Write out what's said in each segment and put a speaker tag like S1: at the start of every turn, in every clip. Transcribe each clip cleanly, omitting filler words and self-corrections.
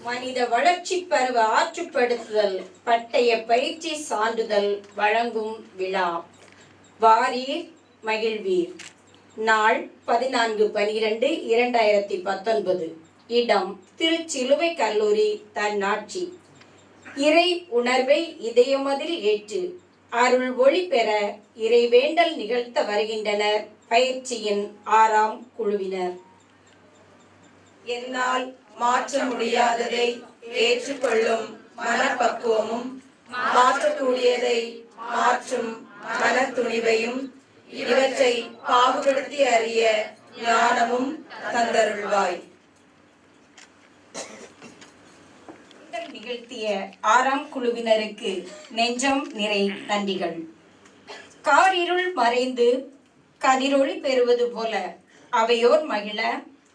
S1: மனித வளர்ச்சி பருவ ஆற்றுப்படுத்துதல் பட்டய பயிற்சி சான்றிதழ் வழங்கும் விழா. வாரீர் மகிழ்வீர். நாள் 14/12/2019. இடம் திருச்சிலுவை கல்லூரி தன்னாட்சி. இறை உணர்வை இதயமதில் ஏற்று அருள் ஒளி பெற இறைவேண்டல் நிகழ்த்த வருகின்றனர் பயிற்சியின் 6ஆம் குழுவினர்.
S2: என்னால் மாற்ற முடியாததை ஏற்றுக்கொள்ளும் மனப்பக்குவமும் மாற்றக்கூடியதை மாற்றும் மன துணிவையும் இவற்றை பாகுபடுத்தி அறிய ஞானமும் தந்தருள்வாய்.
S1: நிகழ்த்திய 6ஆம் குழுவினருக்கு நெஞ்சம் நிறை நன்றிகள். காரிருள் மறைந்து கதிரொளி பெறுவது போல அவையோர் மகிழ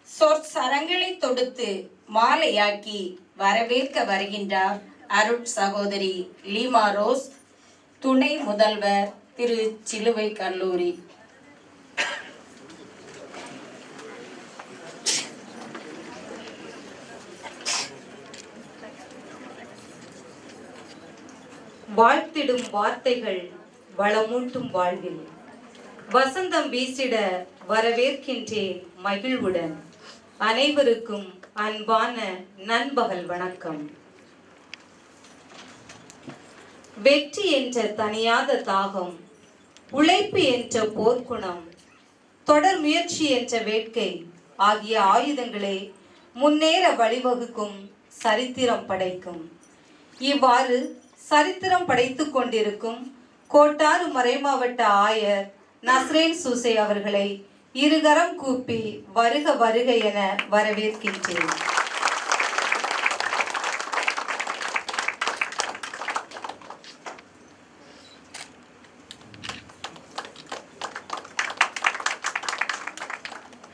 S1: சொற்சரங்களை தொடுத்து மாலையாக்கி வரவேற்க வருகின்றார் அருள் சகோதரி லீமா ரோஸ், துணை முதல்வர் திரு சிலுவை கல்லூரி.
S3: வாழ்த்திடும் வார்த்தைகள் வளமூட்டும் வாழ்வில் வசந்தம் வீசிட வரவேற்கின்றேன் மகிழ்வுடன். அனைவருக்கும் அன்பான நண்பகல் வணக்கம். வெற்றி என்ற தனியாத தாகம், உழைப்பு என்ற போர்க்குணம், தொடர் முயற்சி என்ற வேட்கை ஆகிய ஆயுதங்களே முன்னேற வழிவகுக்கும் சரித்திரம் படைக்கும். இவ்வாறு சரித்திரம் படைத்து கொண்டிருக்கும் கோட்டாறு மறைமாவட்ட ஆயர் நஸ்ரேன் சூசை அவர்களை இருகரம் கூப்பி வருக வருக என வரவேற்கின்றேன்.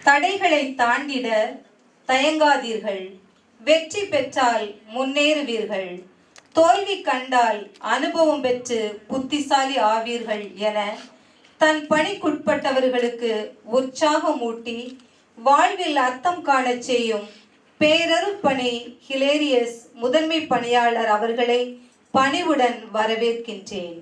S3: தடைகளை தாண்டிட தயங்காதீர்கள். வெற்றி பெற்றால் முன்னேறுவீர்கள். தோல்வி கண்டால் அனுபவம் பெற்று புத்திசாலி ஆவீர்கள் என தன் பணிக்குட்பட்டவர்களுக்கு உற்சாகமூட்டி வாழ்வில் அர்த்தம் காண செய்யும் பேரருட்பணி ஹிலேரியஸ் முதன்மை பணியாளர் அவர்களை பணிவுடன் வரவேற்கின்றேன்.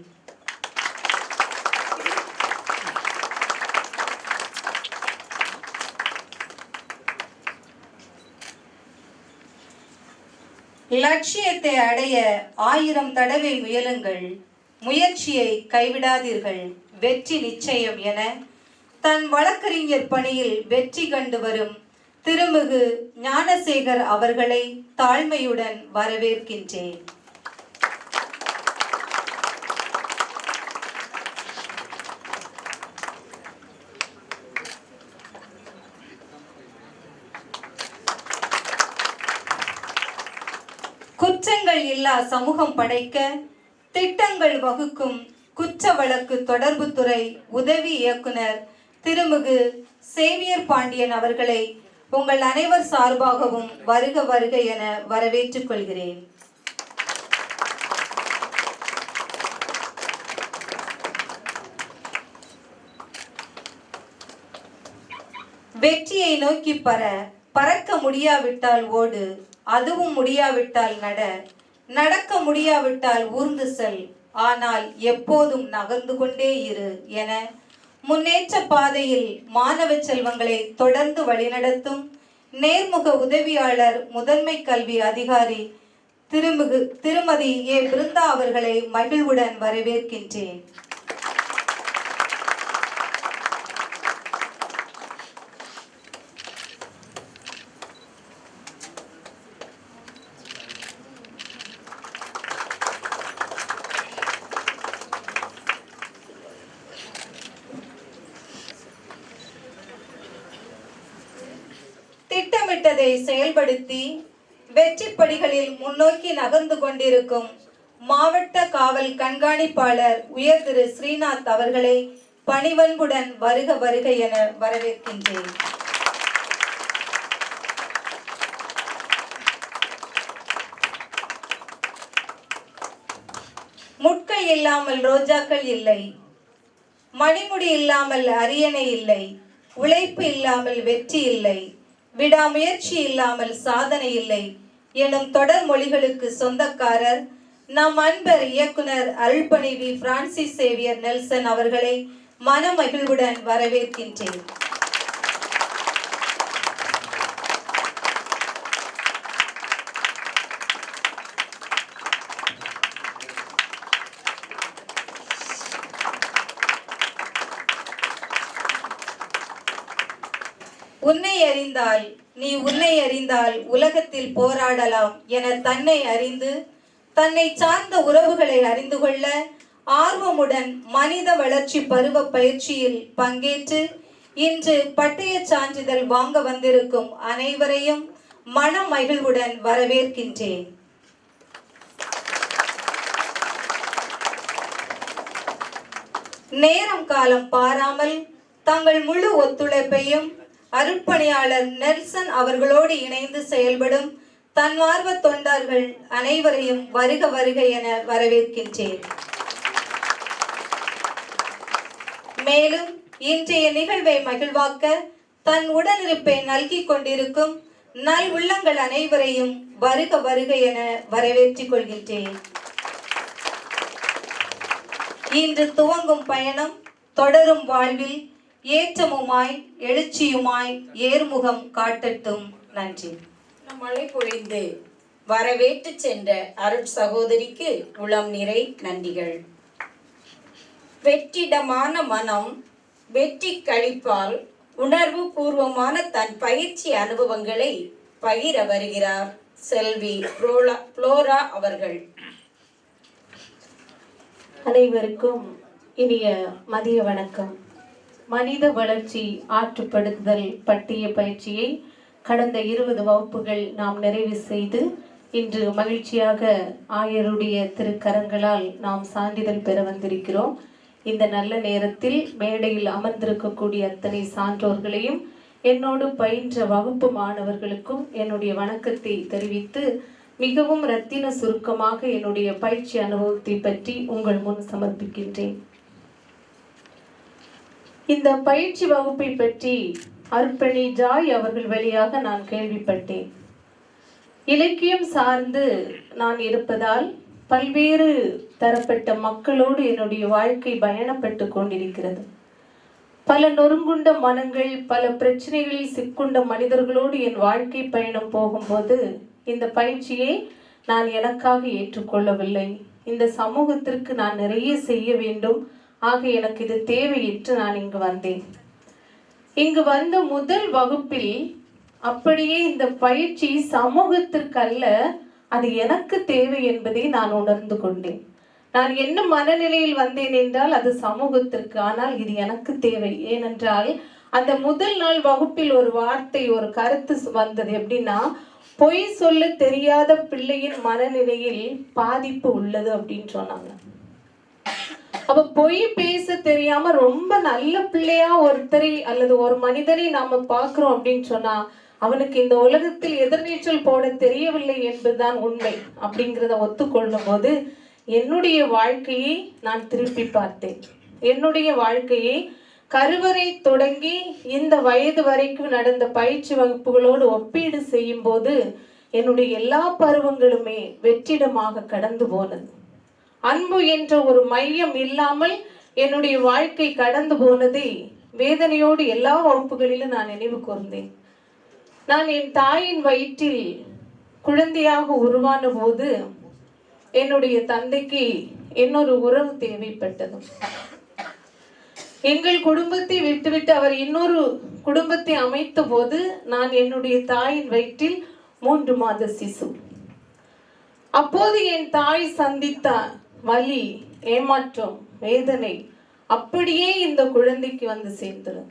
S3: லட்சியத்தை அடைய 1000 தடவை முயலுங்கள், முயற்சியை கைவிடாதீர்கள், வெற்றி நிச்சயம் என தன் வழக்கறிஞர் பணியில் வெற்றி கண்டு வரும் திருமிகு ஞானசேகர் அவர்களை தாழ்மையுடன் வரவேற்கின்றேன். குற்றங்கள் இல்லா சமூகம் படைக்க திட்டங்கள் வகுக்கும் குற்ற வழக்கு தொடர்பு துறை உதவி இயக்குனர் திருமிகு சேவியர் பாண்டியன் அவர்களை உங்கள் அனைவர் சார்பாகவும் வருக வருக என வரவேற்றுக் கொள்கிறேன். வெற்றியை நோக்கி பறக்க முடியாவிட்டால் ஓடு, அதுவும் முடியாவிட்டால் நடக்க முடியாவிட்டால் ஊர்ந்து செல், ஆனால் எப்போதும் நகர்ந்து கொண்டே இரு என முன்னேற்ற பாதையில் மாணவ செல்வங்களை தொடர்ந்து வழிநடத்தும் நேர்முக உதவியாளர் முதன்மை கல்வி அதிகாரி திருமதி ஏ பிருந்தா அவர்களை மகிழ்வுடன் வரவேற்கின்றேன். திட்டமிட்டதை செயல்படுத்தி வெற்றி படிகளில் முன்னோக்கி நகர்ந்து கொண்டிருக்கும் மாவட்ட காவல் கண்காணிப்பாளர் உயர் திரு ஸ்ரீநாத் அவர்களை பணிவன்புடன் வருக வருக என வரவேற்கின்றேன். முட்கள் இல்லாமல் ரோஜாக்கள் இல்லை, மணிமுடி இல்லாமல் அரியணை இல்லை, உழைப்பு இல்லாமல் வெற்றி இல்லை, விடாமுயற்சி இல்லாமல் சாதனை இல்லை எனும் தொடர் மொழிகளுக்கு சொந்தக்காரர் நம் அன்பர் இயக்குனர் அருள்பணி பிரான்சிஸ் சேவியர் நெல்சன் அவர்களை மனமகிழ்வுடன் வரவேற்கின்றேன். உன்னை அறிந்தால் நீ உன்னை அறிந்தால் உலகத்தில் போராடலாம் என தன்னை அறிந்து தன்னை சார்ந்த உறவுகளை அறிந்து கொள்ள ஆர்வமுடன் மனித வளர்ச்சி பருவ பயிற்சியில் பங்கேற்று இன்று பட்டய சான்றிதழ் வாங்க வந்திருக்கும் அனைவரையும் மன மகிழ்வுடன் வரவேற்கின்றேன். நேரம் காலம் பாராமல் தங்கள் முழு ஒத்துழைப்பையும் அருட்பணியாளர் நெல்சன் அவர்களோடு இணைந்து செயல்படும் தன்னார்வ தொண்டர்கள் அனைவரையும் வருக வருக என வரவேற்கின்றேன். மேலும் இன்றைய நிகழ்வை மகிழ்வாக்க தன் உடனிருப்பை நல்கிக் கொண்டிருக்கும் நல் உள்ளங்கள் அனைவரையும் வருக வருக என வரவேற்றுக் கொள்கின்றேன். இன்று துவங்கும் பயணம் தொடரும் வாழ்வில் ஏற்றமுமாய் எழுச்சியுமாய் ஏர்முகம் காட்டட்டும். நன்றி.
S1: மழை பொழிந்து வரவேற்று சென்ற அருட் சகோதரிக்கு உளம் நிறை நன்றிகள். வெற்றிடமான மனம் வெற்றி கழிப்பால் உணர்வு பூர்வமான தன் பயிற்சி அனுபவங்களை பகிர வருகிறார் செல்வி புளோரா அவர்கள்.
S4: அனைவருக்கும் இனிய மதிய வணக்கம். மனித வளர்ச்சி ஆற்றுப்படுத்துதல் பட்டிய பயிற்சியை கடந்த 20 வகுப்புகள் நாம் நிறைவு செய்து இன்று மகிழ்ச்சியாக ஆயருடைய திருக்கரங்களால் நாம் சான்றிதழ் பெற வந்திருக்கிறோம். இந்த நல்ல நேரத்தில் மேடையில் அமர்ந்திருக்கக்கூடிய அத்தனை சான்றோர்களையும் என்னோடு பயின்ற வகுப்பு மாணவர்களுக்கும் என்னுடைய வணக்கத்தை தெரிவித்து மிகவும் இரத்தின சுருக்கமாக என்னுடைய பயிற்சி அனுபவத்தை பற்றி உங்கள் முன் சமர்ப்பிக்கின்றேன். இந்த பயிற்சி வகுப்பை பற்றி அருட்பணி ஜாய் அவர்கள் வழியாக நான் கேள்விப்பட்டேன். இலக்கியம் சார்ந்து நான் இருப்பதால் பல்வேறு தரப்பட்ட மக்களோடு என்னுடைய வாழ்க்கை பயணப்பட்டு கொண்டிருக்கிறது. பல நொறுங்குண்ட மனங்கள், பல பிரச்சனைகளில் சிக்குண்ட மனிதர்களோடு என் வாழ்க்கை பயணம் போகும்போது இந்த பயிற்சியை நான் எனக்காக ஏற்றுக்கொள்ளவில்லை. இந்த சமூகத்திற்கு நான் நிறைய செய்ய வேண்டும், ஆக எனக்கு இது தேவை என்று நான் இங்கு வந்தேன். இங்கு வந்த முதல் வகுப்பில் அப்படியே இந்த பயிற்சி சமூகத்திற்கு அல்ல, அது எனக்கு தேவை என்பதை நான் உணர்ந்து கொண்டேன். நான் என்ன மனநிலையில் வந்தேன் என்றால் அது சமூகத்திற்கு, ஆனால் இது எனக்கு தேவை. ஏனென்றால் அந்த முதல் நாள் வகுப்பில் ஒரு வார்த்தை, ஒரு கருத்து வந்தது. எப்படின்னா, பொய் சொல்ல தெரியாத பிள்ளையின் மனநிலையில் பாதிப்பு உள்ளது அப்படின்னு சொன்னாங்க. அப்ப பொய் பேச தெரியாம ரொம்ப நல்ல பிள்ளையா ஒருத்தரை அல்லது ஒரு மனிதரை நாம பார்க்கிறோம் அப்படின்னு சொன்னா அவனுக்கு இந்த உலகத்தில் எதிர்நீச்சல் போட தெரியவில்லை என்பதுதான் உண்மை. அப்படிங்கிறத ஒத்துக்கொள்ளும் போது என்னுடைய வாழ்க்கையை நான் திருப்பி பார்த்தேன். என்னுடைய வாழ்க்கையை கருவறை தொடங்கி இந்த வயது வரைக்கும் நடந்த பயிற்சி வகுப்புகளோடு ஒப்பீடு செய்யும் போது என்னுடைய எல்லா பருவங்களுமே வெற்றிடமாக கடந்து போனது. அன்பு என்ற ஒரு மையம் இல்லாமல் என்னுடைய வாழ்க்கை கடந்து போனதை வேதனையோடு எல்லா வகுப்புகளிலும் நான் நினைவு கூர்ந்தேன். நான் என் தாயின் வயிற்றில் குழந்தையாக உருவான போது என்னுடைய தந்தைக்கு இன்னொரு உறவு தேவைப்பட்டது. எங்கள் குடும்பத்தை விட்டுவிட்டு அவர் இன்னொரு குடும்பத்தை அமைத்த போது நான் என்னுடைய தாயின் வயிற்றில் 3 மாத சிசு. அப்போது என் தாய் சந்தித்த வலி, ஏமாற்றம், வேதனை அப்படியே இந்த குழந்தைக்கு வந்து சேர்ந்தது.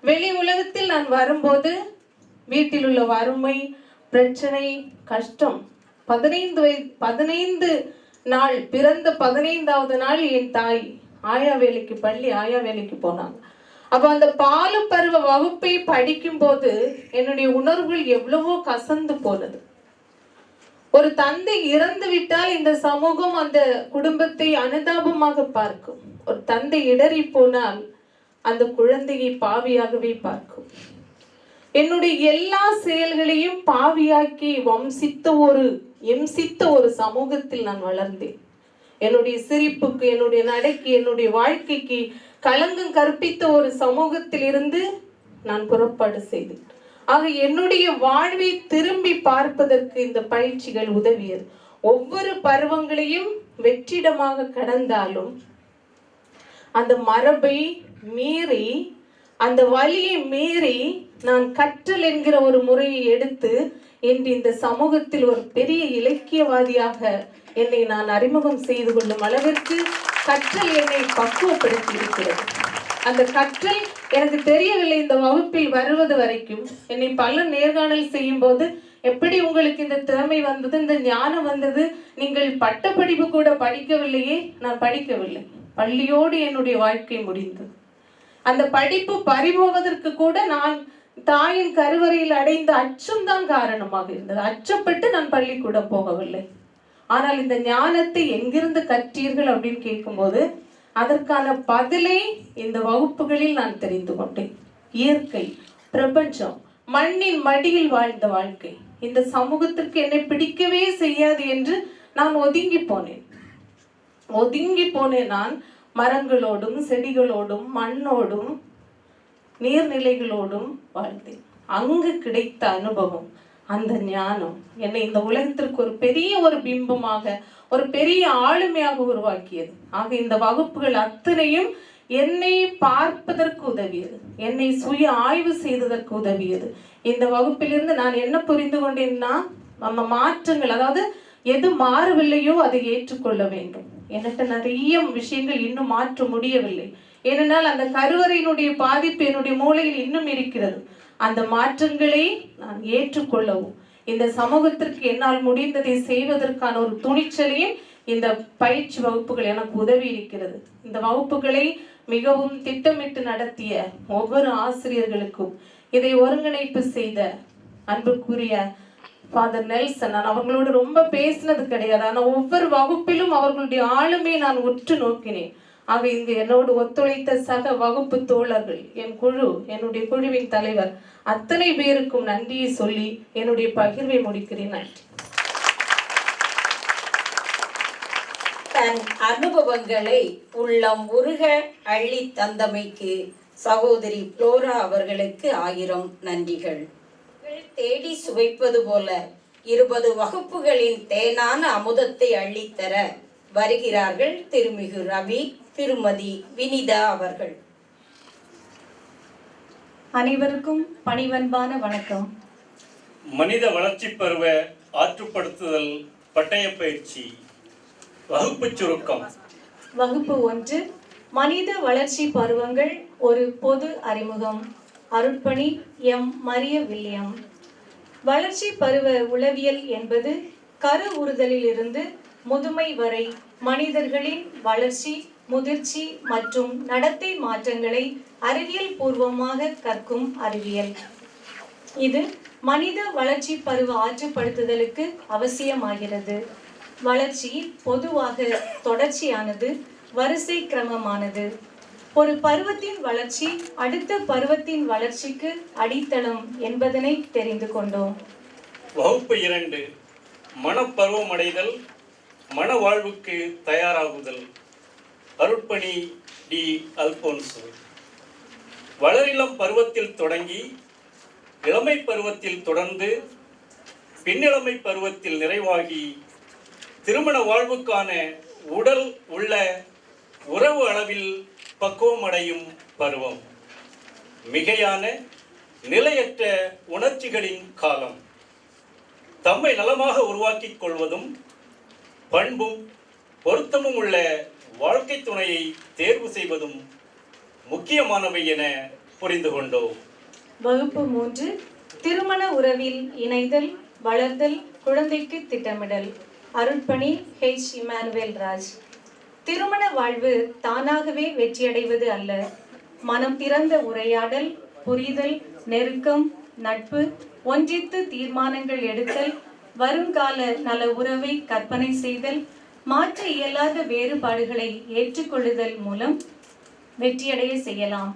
S4: வெளி உலகத்தில் நான் வரும்போது வீட்டில் உள்ள வறுமை, பிரச்சனை, கஷ்டம். 15 நாள் பிறந்த 15வது நாள் என் தாய் ஆயா வேலைக்கு பள்ளி ஆயா வேலைக்கு போனாங்க. அப்ப அந்த பாலு பருவ வகுப்பை படிக்கும் போது என்னுடைய உணர்வுகள் எவ்வளவோ கசந்து போனது. ஒரு தந்தை இறந்து விட்டால் இந்த சமூகம் அந்த குடும்பத்தை அனுதாபமாக பார்க்கும். ஒரு தந்தை இடறி போனால் அந்த குழந்தையை பாவியாகவே பார்க்கும். என்னுடைய எல்லா செயல்களையும் பாவியாக்கி எம்சித்த ஒரு சமூகத்தில் நான் வளர்ந்தேன். என்னுடைய சிரிப்புக்கு, என்னுடைய நடைக்கு, என்னுடைய வாழ்க்கைக்கு களங்கம் கற்பித்த ஒரு சமூகத்தில் இருந்து நான் புறப்பாடு செய்தேன். ஆக என்னுடைய வாழ்வை திரும்பி பார்ப்பதற்கு இந்த பயிற்சிகள் உதவியது. ஒவ்வொரு பருவங்களையும் வெற்றிடமாக கடந்தாலும் அந்த மரபை மீறி, அந்த வழியை மீறி நான் கற்றல் என்கிற ஒரு முறையை எடுத்து இன்று இந்த சமூகத்தில் ஒரு பெரிய இலக்கியவாதியாக என்னை நான் அறிமுகம் செய்து கொள்ளும் அளவிற்கு கற்றல் என்னை பக்குவப்படுத்தி இருக்கிறது. அந்த கற்றல் எனக்கு தெரியவில்லை. இந்த வகுப்பில் வருவது வரைக்கும் என்னை பல நேர்காணல் செய்யும் போது, எப்படி உங்களுக்கு இந்த திறமை வந்தது, இந்த ஞானம் வந்தது, நீங்கள் பட்டப்படிப்பு கூட படிக்கவில்லையே? நான் படிக்கவில்லை. பள்ளியோடு என்னுடைய வாழ்க்கை முடிந்தது. அந்த படிப்பு பறிபோவதற்கு கூட நான் தாயின் கருவறையில் அடைந்த அச்சம் தான் காரணமாக இருந்தது. அச்சப்பட்டு நான் பள்ளிக்கூடம் போகவில்லை. ஆனால் இந்த ஞானத்தை எங்கிருந்து கற்றீர்கள் அப்படின்னு கேட்கும்போது அதற்கான பதிலை இந்த வகுப்புகளில் நான் தெரிந்து கொண்டேன். இயற்கை, பிரபஞ்சம், மண்ணின் மடியில் வாழ்ந்த வாழ்க்கை இந்த சமூகத்திற்கு என்னை பிடிக்கவே செய்யாது என்று நான் ஒதுங்கி போனேன். நான் மரங்களோடும் செடிகளோடும் மண்ணோடும் நீர்நிலைகளோடும் வாழ்ந்தேன். அங்கு கிடைத்த அனுபவம், அந்த ஞானம் என்னை இந்த உலகத்திற்கு ஒரு பெரிய ஒரு பிம்பமாக, ஒரு பெரிய ஆளுமையாக உருவாக்கியது. ஆக இந்த வகுப்புகள் அத்தனையும் என்னை பார்ப்பதற்கு உதவியது, என்னை சுய ஆய்வு செய்ததற்கு உதவியது. இந்த வகுப்பிலிருந்து நான் என்ன புரிந்து கொண்டேன்னா, நம்ம மாற்றங்கள், அதாவது எது மாறவில்லையோ அதை ஏற்றுக்கொள்ள வேண்டும். எனக்கு நிறைய விஷயங்கள் இன்னும் மாற்ற முடியவில்லை. ஏனென்றால் அந்த கருவறையினுடைய பாதிப்பு என்னுடைய மூளையில் இன்னும் இருக்கிறது. அந்த மாற்றங்களை நான் ஏற்றுக்கொள்ளவும், இந்த சமூகத்திற்கு என்னால் முடிந்ததை செய்வதற்கான ஒரு துணிச்சலையும் இந்த பயிற்சி வகுப்புகள் எனக்கு உதவி இருக்கிறது. இந்த வகுப்புகளை மிகவும் திட்டமிட்டு நடத்திய ஒவ்வொரு ஆசிரியர்களுக்கும், இதை ஒருங்கிணைப்பு செய்த அன்புக்குரிய ஃபாதர் நெல்சன், நான் அவங்களோட ரொம்ப பேசினது கிடையாது. ஆனால் ஒவ்வொரு வகுப்பிலும் அவர்களுடைய ஆளுமை நான் உற்று நோக்கினேன். ஆக இங்கு என்னோடு ஒத்துழைத்த சக வகுப்பு தோழர்கள், என் குழு, என்னுடைய குழுவின் தலைவர், அத்தனை பேருக்கும் நன்றியை சொல்லி என்னுடைய பகிர்வை முடிக்கிறேன். நன்றி.
S1: தன் அனுபவங்களை உள்ளம் உருக அள்ளி தந்தமைக்கு சகோதரி புளோரா அவர்களுக்கு 1000 நன்றிகள். தேடி சுவைப்பது போல 20 வகுப்புகளின் தேனான அமுதத்தை அள்ளித்தர வருகிறார்கள் திருமிகு ரவி, திருமதி வினிதா அவர்கள்.
S5: அனைவருக்கும் பணிவன்பான வணக்கம்.
S6: மனித வளர்ச்சி பருவ ஆற்றுப்படுத்துதல் பட்டய பயிற்சி வகுப்பு சுருக்கம்.
S5: வகுப்பு 1, மனித வளர்ச்சி பருவங்கள், ஒரு பொது அறிமுகம். அருட்பணி எம். மரிய வில்லியம். வளர்ச்சி பருவ உளவியல் என்பது கரு உறுதலிலிருந்து முதுமை வரை மனிதர்களின் வளர்ச்சி, முதிர்ச்சி மற்றும் நடத்தை மாற்றங்களை அறிவியல் பூர்வமாக கற்கும் அறிவியல். இது மனித வளர்ச்சி பருவ ஆற்றுப்படுத்துதலுக்கு அவசியமாகிறது. வளர்ச்சி பொதுவாக தொடர்ச்சியானது, வரிசை கிரமமானது. ஒரு பருவத்தின் வளர்ச்சி அடுத்த பருவத்தின் வளர்ச்சிக்கு அடித்தளம் என்பதனை தெரிந்து கொண்டோம்.
S6: வகுப்பு 2, மனப்பருவமடைதல், மன வாழ்வுக்கு தயாராகுதல். அருட்பணி டி. அல்போன்சோ. வளரிளம் பருவத்தில் தொடங்கி இளமை பருவத்தில் தொடர்ந்து பின்னிளமை பருவத்தில் நிறைவாகி திருமண வாழ்வுக்கான உடல் உள்ள உறவு அளவில் பக்குவமடையும் பருவம். மிகையான நிலையற்ற உணர்ச்சிகளின் காலம். தம்மை நலமாக உருவாக்கிக் கொள்வதும் பண்பும் பொருத்தமும் உள்ள வாழ்க்கை துணையை தேர்வு செய்வதும் முக்கியமானவை என புரிந்து கொண்டோம்.
S5: வகுப்பு 3, திருமண உறவில் இணைதல், வளர்தல், குழந்தைக்கு திட்டமிடல். அருட்பணி H. இமானுவேல் ராஜ். திருமண வாழ்வு தானாகவே வெற்றியடைவது அல்ல. மனம் திறந்த உரையாடல், புரிதல், நெருக்கம், நட்பு, ஒன்றித்து தீர்மானங்கள் எடுத்தல், வருங்கால நல உறவை கற்பனை செய்தல், மாற்ற இயலாத வேறுபாடுகளை ஏற்றுக்கொள்ளுதல் மூலம் வெற்றியடைய செய்யலாம்.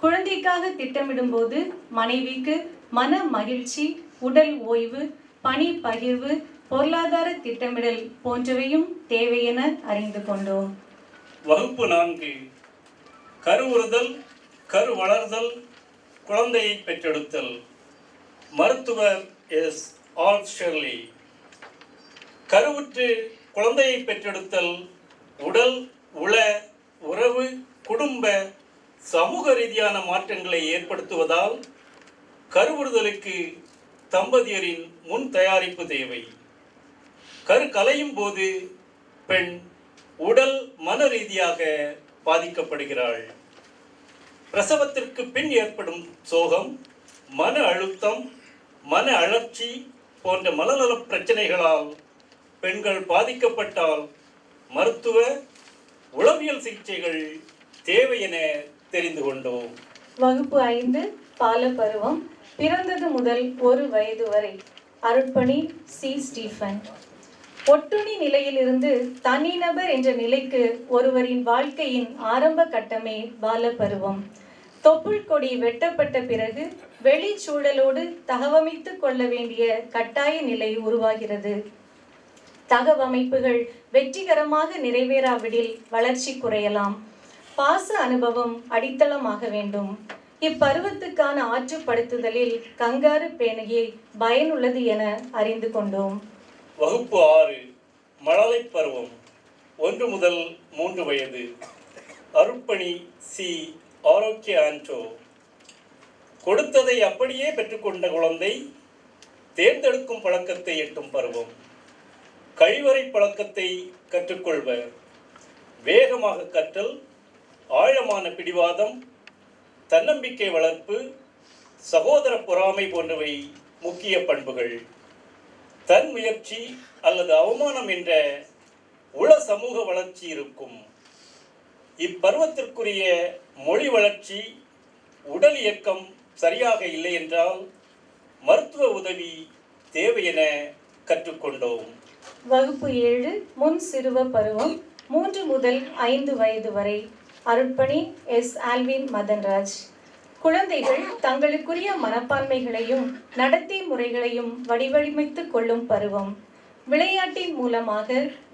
S5: குழந்தைக்காக திட்டமிடும் போது மனைவிக்கு மன மகிழ்ச்சி, உடல் ஓய்வு, பணி பகிர்வு, பொருளாதார திட்டமிடல் போன்றவையும் தேவை என அறிந்து கொண்டோம்.
S6: வகுப்பு 4 கருவுறுதல், கரு வளர்தல், குழந்தையை பெற்றெடுத்தல். மருத்துவர் எஸ். ஆர். ஷெர்லி. கருவுற்று குழந்தையை பெற்றெடுத்தல் உடல், உள, உறவு, குடும்ப, சமூக ரீதியான மாற்றங்களை ஏற்படுத்துவதால் கருவுறுதலுக்கு தம்பதியரின் முன் தயாரிப்பு தேவை. கரு கலையும் போது பெண் உடல், மன ரீதியாக பாதிக்கப்படுகிறாள். பிரசவத்திற்கு பின் ஏற்படும் சோகம், மன அழுத்தம், மன அழற்சி போன்ற மனநல பிரச்சனைகளால் பெண்கள் பாதிக்கப்பட்டால் மருத்துவ, உளவியல் சிகிச்சைகள் தேவை என தெரிந்து கொண்டோம்.
S5: வகுப்பு 5 பாலப்பருவம், பிறந்தது முதல் 1 வயது வரை. அருட்பணி சி. ஸ்டீஃபன். ஒட்டுண்ணி நிலையிலிருந்து தனிநபர் என்ற நிலைக்கு ஒருவரின் வாழ்க்கையின் ஆரம்ப கட்டமே பாலப்பருவம். தொப்புள் கொடி வெட்டப்பட்ட பிறகு வெளிச்சூழலோடு தகவமைத்து கொள்ள வேண்டிய கட்டாய நிலை உருவாகிறது. தகவமைப்புகள் வெற்றிகரமாக நிறைவேறாவிடில் வளர்ச்சி குறையலாம். பாச அனுபவம் அடித்தளமாக வேண்டும். இப்பருவத்துக்கான ஆற்றுப்படுத்துதலில் கங்காரு பேணியை பயனுள்ளது என அறிந்து கொண்டோம்.
S6: வகுப்பு 6 மழலை பருவம், 1 முதல் 3 வயது. அருட்பணி சி. ஆரோக்கிய ஆண்டோ. கொடுத்ததை அப்படியே பெற்றுக்கொண்ட குழந்தை தேர்ந்தெடுக்கும் பழக்கத்தை எட்டும் பருவம். கழிவறை பழக்கத்தை கற்றுக்கொள்வர். வேகமாக கற்றல், ஆழமான பிடிவாதம், தன்னம்பிக்கை வளர்ப்பு, சகோதர பொறாமை போன்றவை முக்கிய பண்புகள். தன் முயற்சி அல்லது அவமானம் என்ற உள சமூக வளர்ச்சி இருக்கும். இப்பருவத்திற்குரிய மொழி வளர்ச்சி, உடல் இயக்கம் சரியாக இல்லை என்றால் மருத்துவ உதவி தேவை என கற்றுக்கொண்டோம்.
S5: வகுப்பு 7 முன் சிறுவ பருவம், 3 முதல் 5 வயது வரை. அருட்பணி எஸ். ஆல்வின் மதன்ராஜ். குழந்தைகள் தங்களுக்குரிய மனப்பான்மைகளையும் நடத்தை முறைகளையும் வடிவமைத்துக் கொள்ளும் பருவம். விளையாட்டின் மூலமாக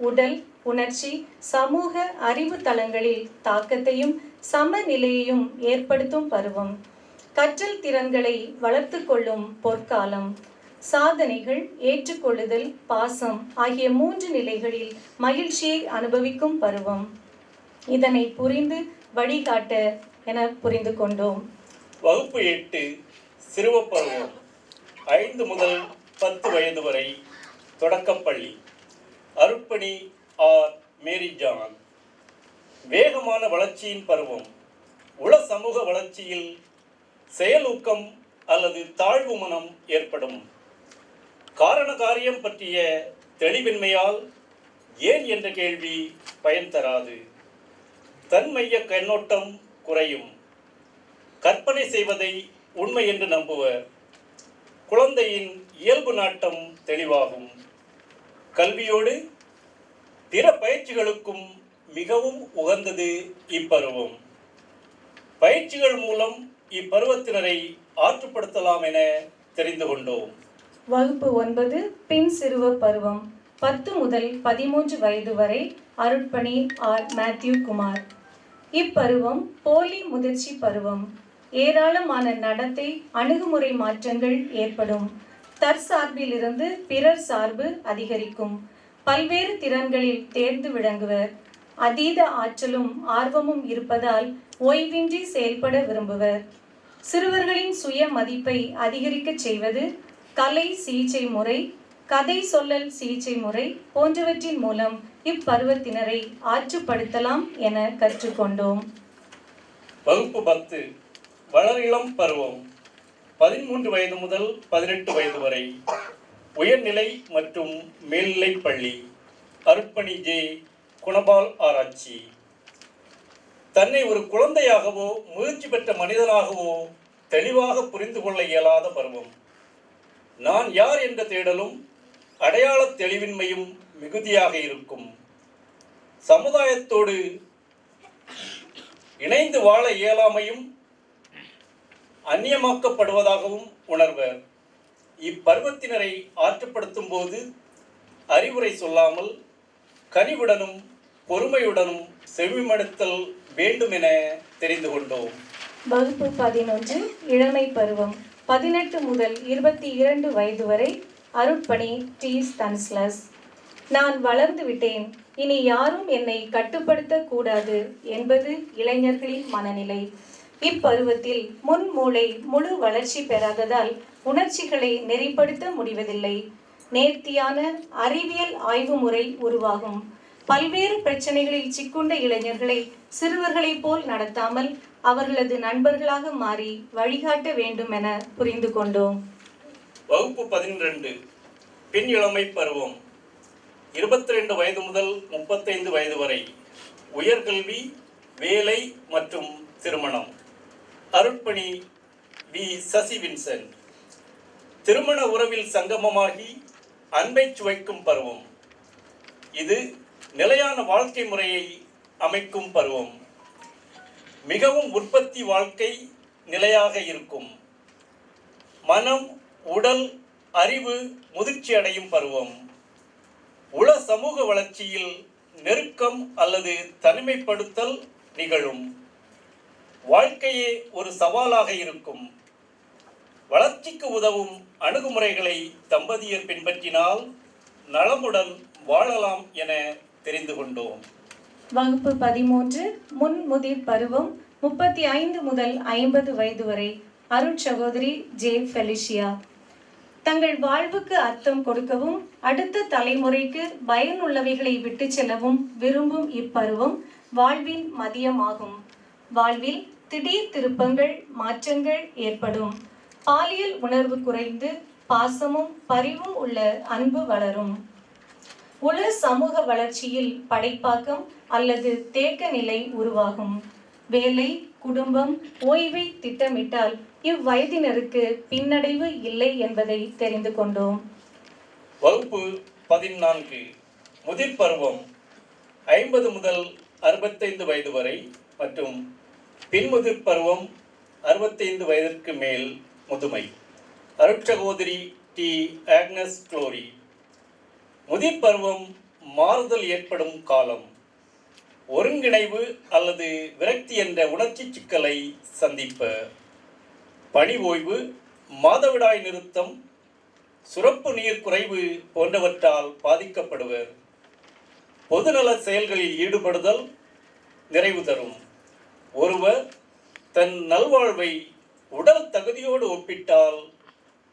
S5: உடல், உணர்ச்சி, சமூக அறிவு தளங்களில் தாக்கத்தையும் சமநிலையையும் ஏற்படுத்தும் பருவம். கற்றல் திறன்களை வளர்த்து கொள்ளும் பொற்காலம். சாதனைகள், ஏற்றுக்கொள்ளுதல், பாசம் ஆகிய 3 நிலைகளில் மகிழ்ச்சியை அனுபவிக்கும் பருவம். இதனை புரிந்து வழிகாட்ட என புரிந்து கொண்டோம்.
S6: வகுப்பு 8 சிறுவ பருவம், 5 முதல் 10 வயது வரை. தொடக்கப்பள்ளி. அருட்பணி ஆர். Mary John. வேகமான வளர்ச்சியின் பருவம். உள சமூக வளர்ச்சியில் செயலூக்கம் அல்லது தாழ்வு மனம் ஏற்படும். காரண காரியம் பற்றிய தெளிவின்மையால் ஏன் என்ற கேள்வி பயன் தராது. தன்மைய கண்ணோட்டம் குறையும். கற்பனை செய்வதை உண்மை என்று நம்புவர். குழந்தையின் இயல்பு நாட்டம் தெளிவாகும். கல்வியோடு பிற பயிற்சிகளுக்கும் மிகவும் உகந்தது இப்பருவம். பயிற்சிகள் மூலம் இப்பருவத்தினரை ஆற்றுப்படுத்தலாம் என தெரிந்து கொண்டோம்.
S5: வகுப்பு 9 பின் சிறுவ பருவம், 10 முதல் 13 வயது வரை. அருட்பணி ஆர். மேத்யூ குமார். இப்பருவம் போலி முதிர்ச்சி பருவம். ஏராளமான நடத்தை, அணுகுமுறை மாற்றங்கள் ஏற்படும். தற்சார்பிலிருந்து பிறர் சார்பு அதிகரிக்கும். பல்வேறு திறன்களில் தேர்ந்து விளங்குவர். அதீத ஆற்றலும் ஆர்வமும் இருப்பதால் ஓய்வின்றி செயல்பட விரும்புவர். சிறுவர்களின் சுய மதிப்பை அதிகரிக்கச் செய்வது கலை சிகிச்சை முறை, கதை சொல்லல் சிகிச்சை முறை போன்றவற்றின் மூலம் இப்பருவத்தினரை ஆற்றுப்படுத்தலாம் என கற்றுக்கொண்டோம்.
S6: வகுப்பு 10 வளரிளம் பருவம், 13 வயது முதல் 18 வயது வரை. உயர்நிலை மற்றும் மேல்நிலை பள்ளி. அருட்பணி ஜே. குணபால் ஆராய்ச்சி. தன்னை ஒரு குழந்தையாகவோ முயற்சி பெற்ற மனிதனாகவோ தெளிவாக புரிந்து கொள்ள இயலாத பருவம். நான் யார் என்ற தேடலும் அடையாள தெளிவின்மையும் மிகுதியாக இருக்கும். சமுதாயத்தோடு இணைந்து வாழ இயலாமையும் அந்நியமாக்கப்படுவதாகவும் உணர்வர். இப்பருவத்தினரை ஆற்றுப்படுத்தும் போது அறிவுரை சொல்லாமல் கனிவுடனும் பொறுமையுடனும் செவிமடுத்தல் வேண்டும் என தெரிந்து கொண்டோம்.
S5: வகுப்பு 11 இளமை பருவம் 18 முதல் 22 வயது வரை. அருட்பணி டி. ஸ்தானிஸ்லாஸ். நான் வளர்ந்து விட்டேன், இனி யாரும் என்னை கட்டுப்படுத்த கூடாது என்பது இளைஞர்களின் மனநிலை. இப்பருவத்தில் முன்மூளை முழு வளர்ச்சி பெறாததால் உணர்ச்சிகளை நெறிப்படுத்த முடிவதில்லை. நேர்த்தியான அறிவியல் ஆய்வு முறை உருவாகும். பல்வேறு பிரச்சனைகளில் சிக்குண்ட இளைஞர்களை சிறுவர்களைப் போல் நடத்தாமல் அவர்களது நண்பர்களாக மாறி வழிகாட்ட வேண்டும் என புரிந்து கொண்டோம்.
S6: வகுப்பு 12 பின் இளமை பருவம் 22 வயது முதல் 35 வயது வரை. உயர்கல்வி, வேலை மற்றும் திருமணம். அருட்பணி வி. சசி வின்சென்ட். திருமண உறவில் சங்கமமாகி அன்பை சுவைக்கும் பருவம். இது நிலையான வாழ்க்கை முறையை அமைக்கும் பருவம். மிகவும் உற்பத்தி வாழ்க்கை நிலையாக இருக்கும். மனம், உடல், அறிவு முதிர்ச்சி அடையும் பருவம். உள சமூக வளர்ச்சியில் நெருக்கம் அல்லது தனிமைப்படுத்தல் நிகழும். வாழ்க்கையே ஒரு சவாலாக இருக்கும். வளர்ச்சிக்கு உதவும் அணுகுமுறைகளை தம்பதியர் பின்பற்றினால் நலமுடன் வாழலாம் என தெரிந்து கொண்டோம்.
S5: வகுப்பு 13 முன்முதிர் பருவம் 35 முதல் 50 வயது வரை. அருட்சகோதரி ஜே. ஃபெலிஷியா. தங்கள் வாழ்வுக்கு அர்த்தம் கொடுக்கவும் அடுத்த தலைமுறைக்கு பயனுள்ளவைகளை விட்டு செல்லவும் விரும்பும் இப்பருவம் வாழ்வின் மதியமாகும். வாழ்வில் திடீர் திருப்பங்கள், மாற்றங்கள் ஏற்படும். பாலியல் உணர்வு குறைந்து பாசமும் பரிவும் உள்ள அன்பு வளரும். உள சமூக வளர்ச்சியில் படைப்பாக்கம் அல்லது தேக்க நிலை உருவாகும். வேலை, குடும்பம், ஓய்வை திட்டமிட்டால் இவ்வயதினருக்கு பின்னடைவு இல்லை என்பதை தெரிந்து கொண்டோம்.
S6: வகுப்பு 14 முதிர் பருவம் 50 முதல் 65 வயது வரை மற்றும் பின்முதிர் பருவம் 65 வயதிற்கு மேல் முதுமை. அருட்சகோதரி டி. Agnes glory. முதிர் பருவம் மாறுதல் ஏற்படும் காலம். ஒருங்கிணைவு அல்லது விரக்தி என்ற உணர்ச்சி சிக்கலை சந்திப்பர். பணி ஓய்வு, மாதவிடாய் நிறுத்தம், சுரப்பு நீர் குறைவு போன்றவற்றால் பாதிக்கப்படுவர். பொதுநல செயல்களில் ஈடுபடுதல் நிறைவு தரும். ஒருவர் தன் நல்வாழ்வை உடல் தகுதியோடு ஒப்பிட்டால்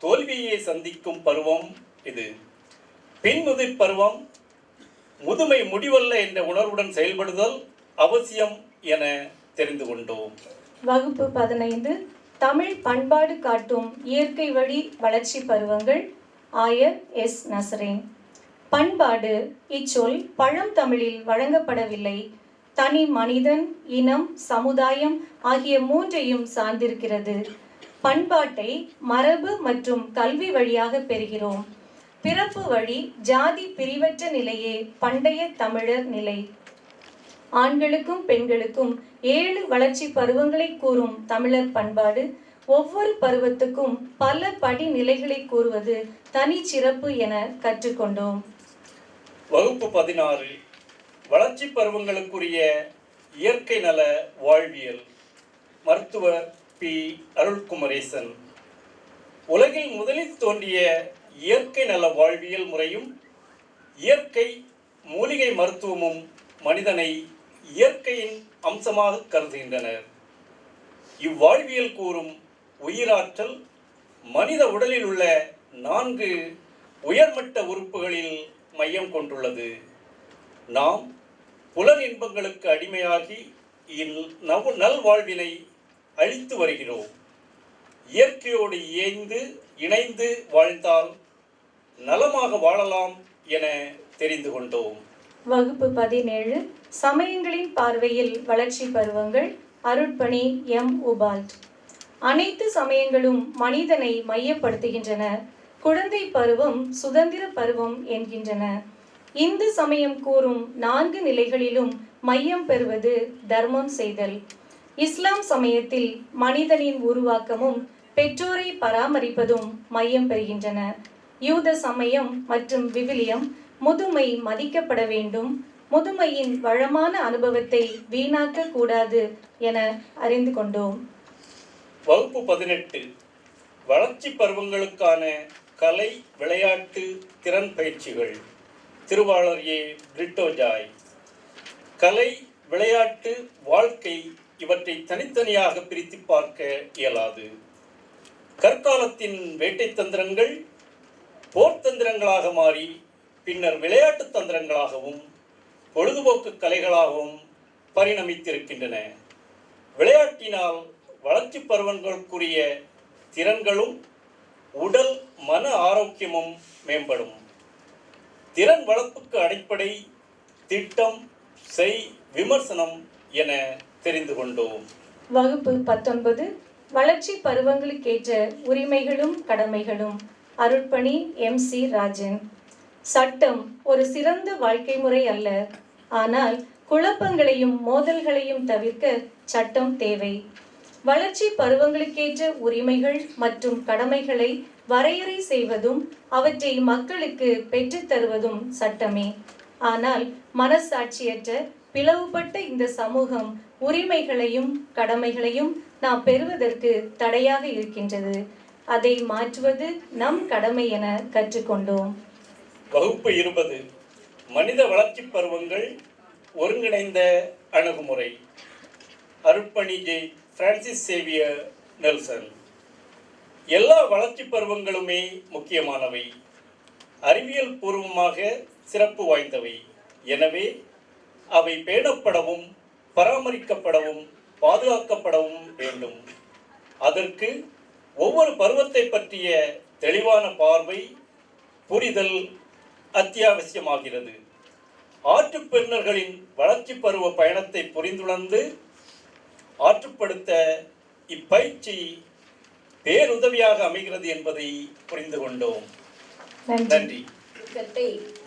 S6: தோல்வியை சந்திக்கும் பருவம் இது. பின்முதிர் பருவம் முதுமை முடிவல்ல என்ற உணர்வுடன் செயல்படுதல் அவசியம் என தெரிந்து கொண்டோம்.
S5: வகுப்பு 15 தமிழ் பண்பாடு காட்டும் இயற்கை வழி வளர்ச்சி பருவங்கள். ஆயர் எஸ். நசரேன். பண்பாடு இச்சொல் பழந்தமிழில் வழங்கப்படவில்லை. தனி மனிதன், இனம், சமுதாயம் ஆகிய மூன்றையும் சார்ந்திருக்கிறது. பண்பாட்டை மரபு மற்றும் கல்வி வழியாக பெறுகிறோம். பிறப்பு வழி ஜாதி பிரிவற்ற நிலையே பண்டைய தமிழர் நிலை. ஆண்களுக்கும் பெண்களுக்கும் 7 வளர்ச்சி பருவங்களை கூறும் தமிழர் பண்பாடு ஒவ்வொரு பருவத்துக்கும் பல படிநிலைகளை கூறுவது தனி சிறப்பு என கற்றுக்கொண்டோம்.
S6: வகுப்பு 16 வளர்ச்சி பருவங்களுக்குரிய இயற்கை நல வாழ்வியல். மருத்துவர் பி. அருள்குமரேசன். உலகில் முதலில் தோன்றிய இயற்கை நல வாழ்வியல் முறையும் இயற்கை மூலிகை மருத்துவமும் மனிதனை இயற்கையின் அம்சமாக கருதுகின்றனர். இவ்வாழ்வியல் கூறும் உயிராற்றல் மனித உடலில் உள்ள 4 உயர்மட்ட உறுப்புகளில் மையம் கொண்டுள்ளது. நாம் புலன் இன்பங்களுக்கு அடிமையாகி நல்வாழ்வினை அழித்து வருகிறோம். இயற்கையோடு இணைந்து வாழ்ந்தால் நலமாக வாழலாம் என தெரிந்து கொண்டோம்.
S5: வகுப்பு 17 சமயங்களின் பார்வையில் வளர்ச்சி பருவங்கள். அருட்பணி எம். உபால்ட். அனைத்து சமயங்களும் மனிதனை மையப்படுத்துகின்றன. குழந்தை பருவம் சுதந்திர பருவம் என்கின்றன. இந்து சமயம் கூறும் 4 நிலைகளிலும் மையம் பெறுவது தர்மம் செய்தல். இஸ்லாம் சமயத்தில் மனிதனின் உருவாக்கமும் பெற்றோரை பராமரிப்பதும் மையம் பெறுகின்றன. யூத சமயம் மற்றும் விவிலியம் முதுமை மதிக்கப்பட வேண்டும், முதுமையின் வளமான அனுபவத்தை வீணாக்க கூடாது என அறிந்து கொண்டோம்.
S6: வகுப்பு 18 வளர்ச்சி பருவங்களுக்கான கலை, விளையாட்டு, திறன் பயிற்சிகள். திருவாளர் ஏ. பிரிட்டோ ஜாய். கலை, விளையாட்டு, வாழ்க்கை இவற்றை தனித்தனியாக பிரித்து பார்க்க இயலாது. கற்காலத்தின் வேட்டை தந்திரங்கள் போர் தந்திரங்களாக மாறி பின்னர் விளையாட்டு தந்திரங்களாகவும் பொழுதுபோக்கு கலைகளாகவும் பரிணமித்திருக்கின்றன. விளையாட்டினால் வளர்ச்சி பருவங்களுக்குரிய திறன்களும் உடல் மன ஆரோக்கியமும் மேம்படும். திறன் வளர்ப்புக்கு அடிப்படை திட்டம், செய், விமர்சனம் என தெரிந்து கொண்டோம்.
S5: வகுப்பு 19 வளர்ச்சி பருவங்களுக்கேற்ற உரிமைகளும் கடமைகளும். அருட்பணி MC ராஜன். சட்டம் ஒரு சிறந்த வாழ்க்கை முறை அல்ல, ஆனால் குழப்பங்களையும் மோதல்களையும் தவிர்க்க சட்டம் தேவை. வளர்ச்சி பருவங்களுக்கேற்ற உரிமைகள் மற்றும் கடமைகளை வரையறை செய்வதும் அவற்றை மக்களுக்கு பெற்றுத்தருவதும் சட்டமே. ஆனால் மனசாட்சியற்ற பிளவுபட்ட இந்த சமூகம் உரிமைகளையும் கடமைகளையும் நாம் பெறுவதற்கு தடையாக இருக்கின்றது. அதை மாற்றுவது நம் கடமை என கற்றுக்கொண்டோம்.
S6: வகுப்பு 20 மனித வளர்ச்சி பருவங்கள் ஒருங்கிணைந்த அணுகுமுறை. அருட்பணி ஜே. Francis Xavier Nelson. எல்லா வளர்ச்சி பருவங்களுமே முக்கியமானவை, அறிவியல் பூர்வமாக சிறப்பு வாய்ந்தவை. எனவே அவை பேணப்படவும் பராமரிக்கப்படவும் பாதுகாக்கப்படவும் வேண்டும். அதற்கு ஒவ்வொரு பருவத்தை பற்றிய தெளிவான பார்வை, புரிதல் அத்தியாவசியமாகிறது. ஆற்றுப்பெருநர்களின் வளர்ச்சி பருவ பயணத்தை புரிந்துணர்ந்து ஆற்றுப்படுத்த இப்பயிற்சி பேருதவியாக அமைகிறது என்பதை புரிந்து கொண்டோம். நன்றி.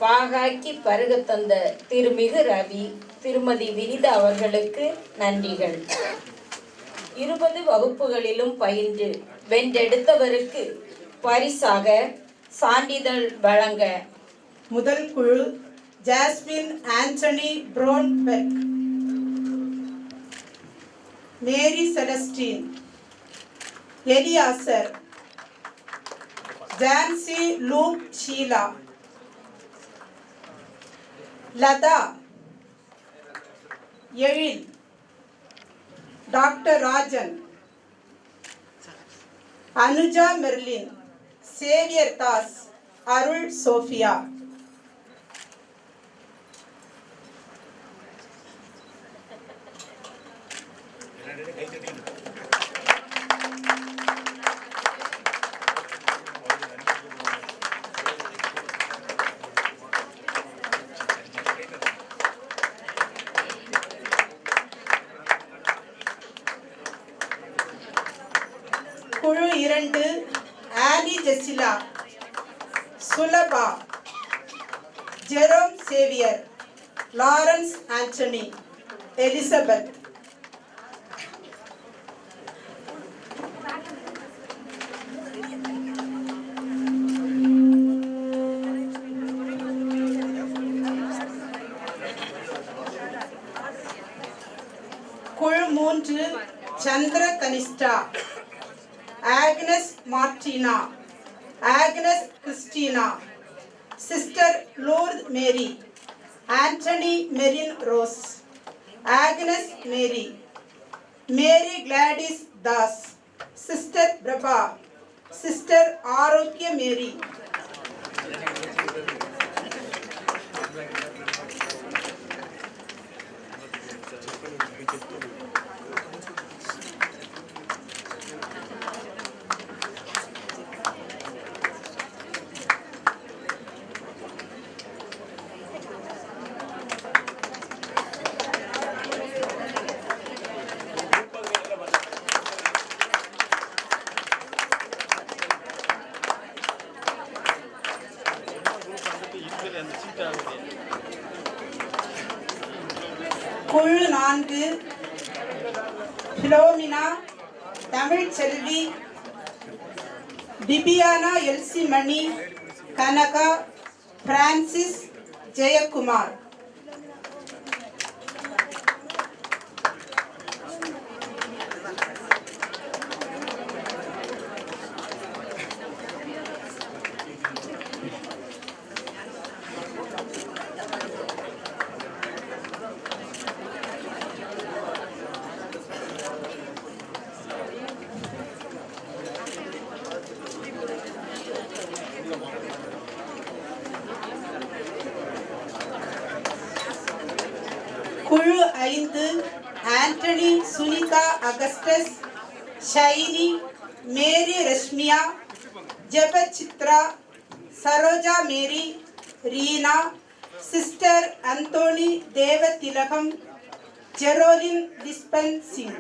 S1: பாகாக்கி பருக தந்த திருமிகு ரவி, திருமதி வினிதா அவர்களுக்கு நன்றிகள். 20 வகுப்புகளிலும் பயின்று வென்றெடுத்தவருக்கு பரிசாக சான்றிதழ் வழங்க
S2: முதல் குழு ஜாஸ்மின் ஆண்டனி ப்ரோன்பெக், Mary Celestine, Eliazar, Jancy Luke Sheela, Latha, Ezhil, doctor Rajan, Anuja Merlin, Xavier Das, Arul Sophia. குழு 2 Annie Jesila, Sulaba, Jerome Xavier, Lawrence Antony, Elizabeth. குழு 3 Chandra Kanishta, Agnes Martina, Agnes Christina, sister Lourdes Mary, Antony Merin Rose, Agnes Mary, Mary Gladys Das, sister Prabha, sister Arokiya Mary. குழு 4 Philomena, Tamilselvi, Bibiana Elsie Mani, Kanaka, Francis, Jayakumar. குழு 5 Antony, Sunita Augustus, Saini, மேரி ரஷ்மியா, ஜெபசித்ரா, சரோஜா மேரி, Reena, sister Anthony தேவதிலகம், ஜெரோலின் டிஸ்பன் Singh.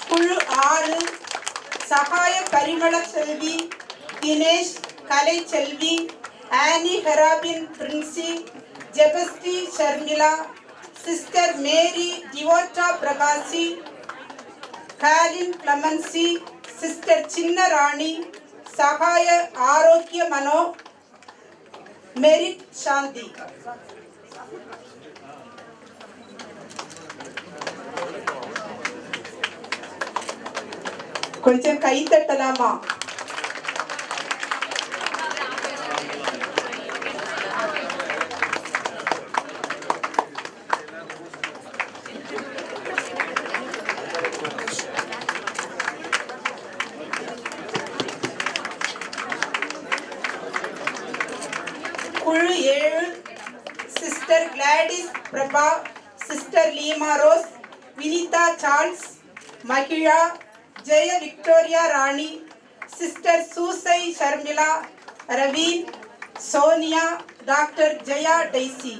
S2: குழு 6 சகாய பரிமள செல்வி, தினேஷ், கலை செல்வி, ஆனி ஹெராபின் Princy, ஜெபஸ்டி Sharmila, sister மேரி டிவோட்டா பிரகாசி, காலின் கிளமன்சி, sister சின்ன ராணி, சகாய ஆரோக்கிய மனோ, merit சாந்தி. கொஞ்சம் கை தட்டலாமா? குழு 7 sister Gladys Prabha, sister Leema Rose, Vinitha Charles, மகிழா, Jaya Victoria Rani, sister Susai Sharmila, Raveen, Sonia, doctor Jaya Daisy.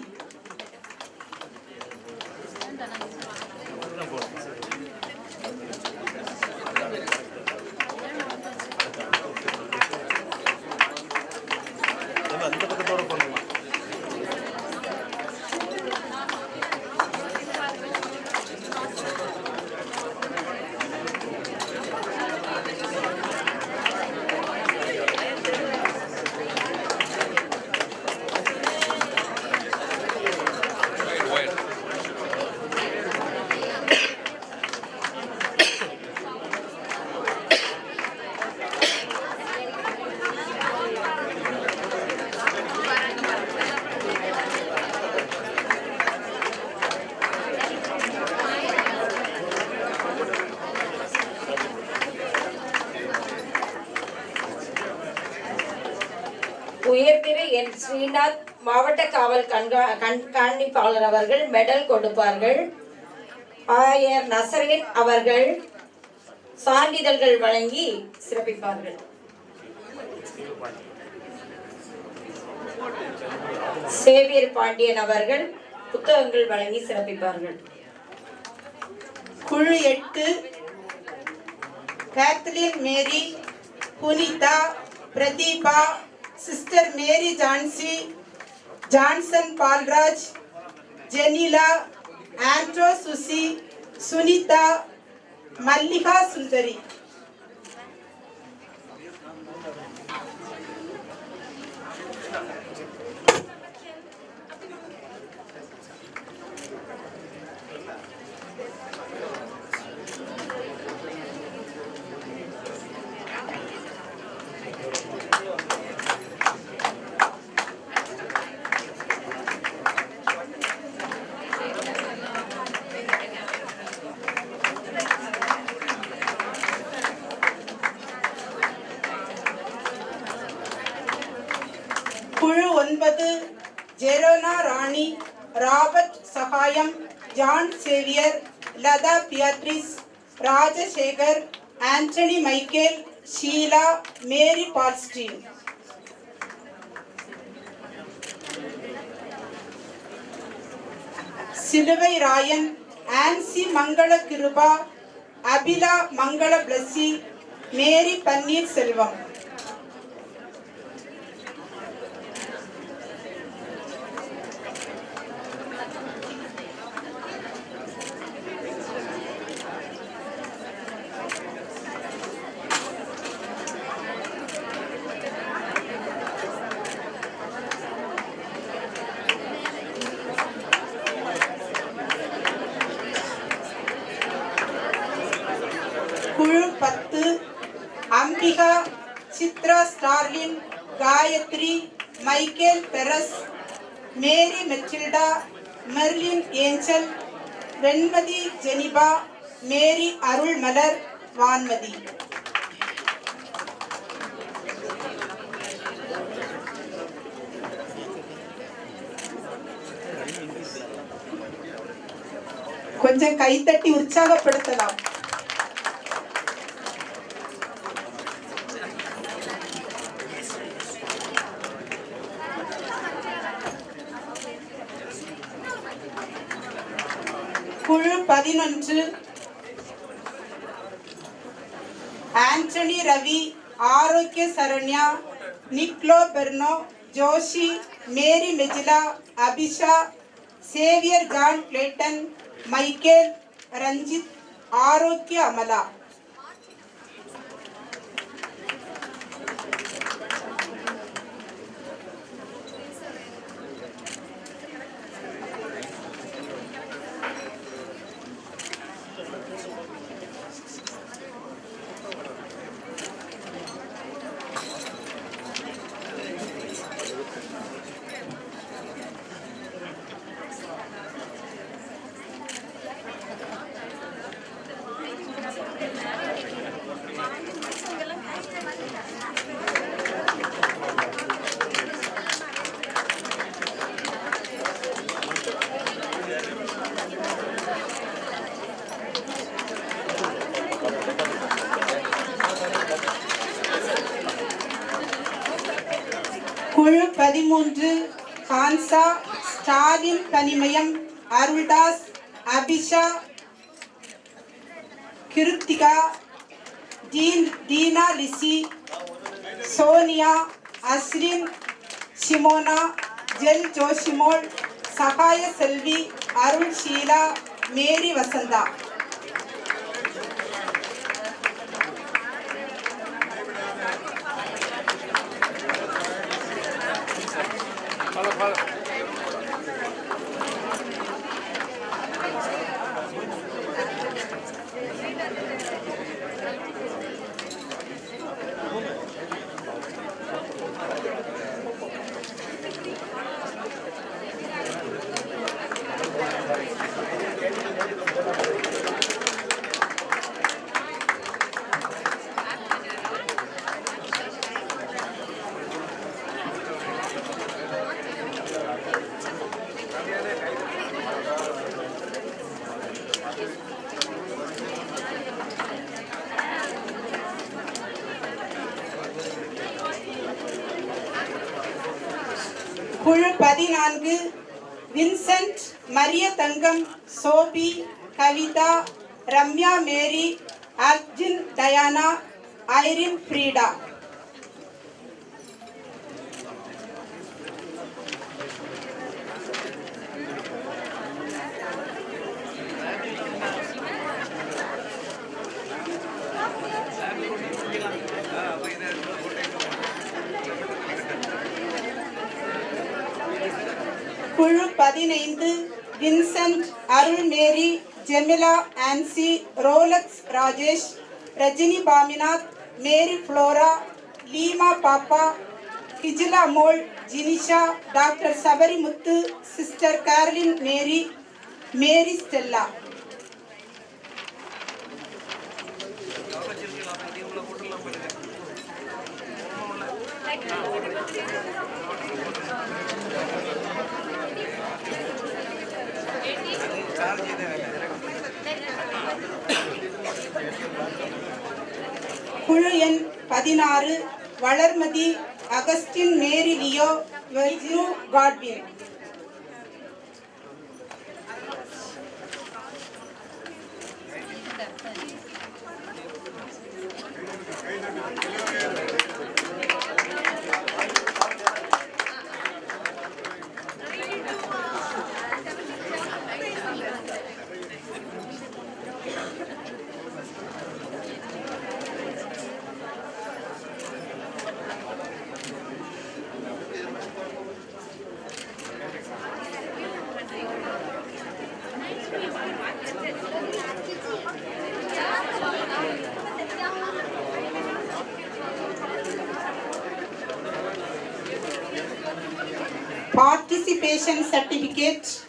S1: உயர்திரு என் ஸ்ரீநாத் மாவட்ட காவல் கண்காணிப்பாளர் அவர்கள் மெடல் கொடுப்பார்கள். ஆயர் நசரீன் அவர்கள் சான்றிதழ்கள் வழங்கி சிறப்பிப்பார்கள். சேவியர் பாண்டியன் அவர்கள் புத்தகங்கள் வழங்கி சிறப்பிப்பார்கள்.
S2: குழு 8 Kathleen Mary, Punitha, Pratheeba, sister Mary Jancy, Johnson Paulraj, Jenila, Andro Susi, Sunitha, Mallika Sundari. குழு 9 Jerona Rani, Robert Sagayam, John Xavier, Latha Beatrice, Rajasekar, Antony Michael, Sheela, Mary பால்ஸ்டீன். சிலுவை ராயன், ஆன்சி மங்கள கிருபா, அபிலா மங்கள பிளஸி, மேரி பன்னீர் செல்வம். குழு 10 Ambika, Chitra Starlin, Gayathri, Michael Peres, Mary Mechilda, Merlin Angel, Venmathi Jenifa, Mary Arulmalar, Vanmathi. கொஞ்சம் கைத்தட்டி உற்சாகப்படுத்தலாம். குழு 11 ஆண்டனி ரவி, ஆரோக்கிய சரண்யா, நிக்லோ பெர்னோ, Joshi, Mary Mejila, Abisha, Xavier John Clayton, Michael, Ranjith, Arokiya Amala. குழு 13 கான்சா, Stalin Kanimayam, Aruldas, Abisha, Kiruthika, Tina Lizzy, Sonia, Aslin, Shimona, ஜெல் ஜோஷிமோல், சகாய செல்வி, அருள் ஷீலா, மேரி வசந்தா. குழு 14 வின்சென்ட், மரிய தங்கம், சோபி, கவிதா, ரம்யா மேரி, அர்ஜுன் டயானா, ஐரின் ஃப்ரீடா. குழு 15 Vincent, Arul Mary, Jemila Ancy, Rolex Rajesh, Rajini பாமிநாத், Mary Flora, Leema Pappa, Hijila Mol, Jinisha, doctor Sabarimuthu, sister Caroline Mary, Mary Stella. குழு எண் 16 வளர்மதி, அகஸ்டின் மேரி லியோ, வெர்ஜினு Godwin. participation certificate,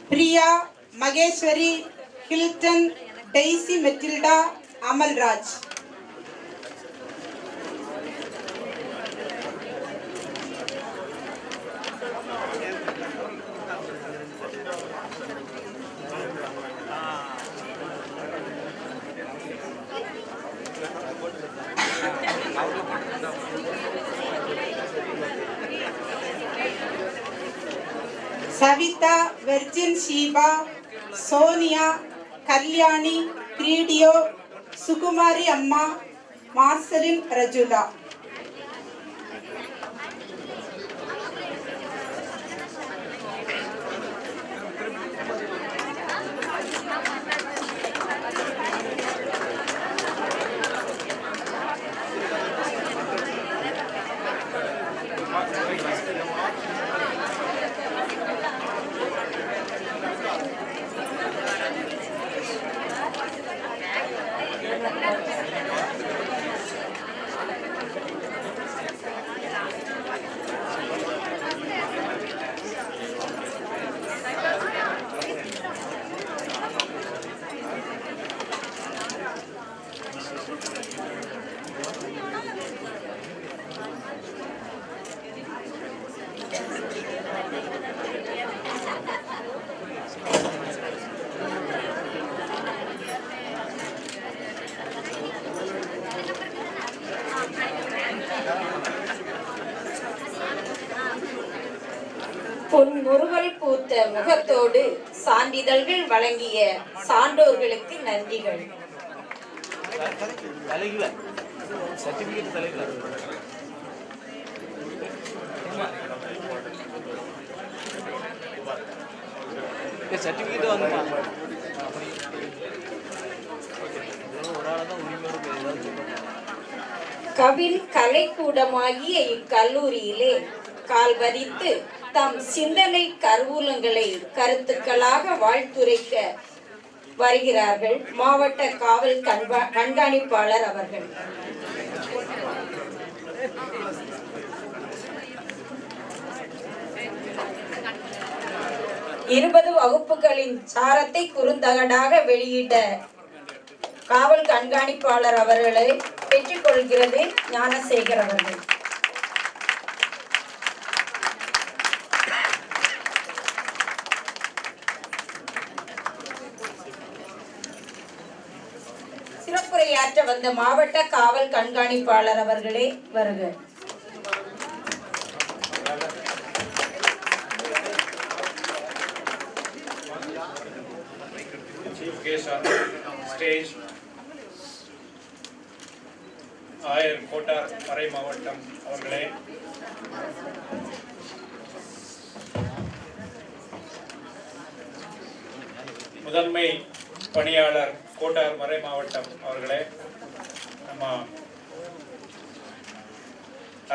S2: Priya Mageshwari, Hilton, Daisy Matilda, Amal Raj. Savita, Virgin Shiva, Sonia, Kalyani, Credio, Sukumari Amma, Marceline Rajula.
S1: முறுவல் பூத்த முகத்தோடு சான்றிதழ்கள் வழங்கிய சான்றோர்களுக்கு நன்றிகள். கவின் கலைக்கூடமாகிய இக்கல்லூரியிலே கால்வதித்து தம் சிந்தனை கருவூலங்களை கருத்துக்களாக வாழ்த்துரைக்க வருகிறார்கள் மாவட்ட காவல் கண்காணிப்பாளர் அவர்கள். இருபது வகுப்புகளின் சாரத்தை குறுந்தகடாக வெளியிட்ட காவல் கண்காணிப்பாளர் அவர்களை பெற்றுக்கொள்கிறது ஞானசேகர் அவர்கள். சிறப்புரையாற்ற வந்த மாவட்ட காவல் கண்காணிப்பாளர் அவர்களே வருக.
S7: ஸ்டேஜ் ஆயர் கோட்டார் மறை மாவட்டம் அவர்களே, முதன்மை பணியாளர் கோட்டார் மறை மாவட்டம் அவர்களே, நம்ம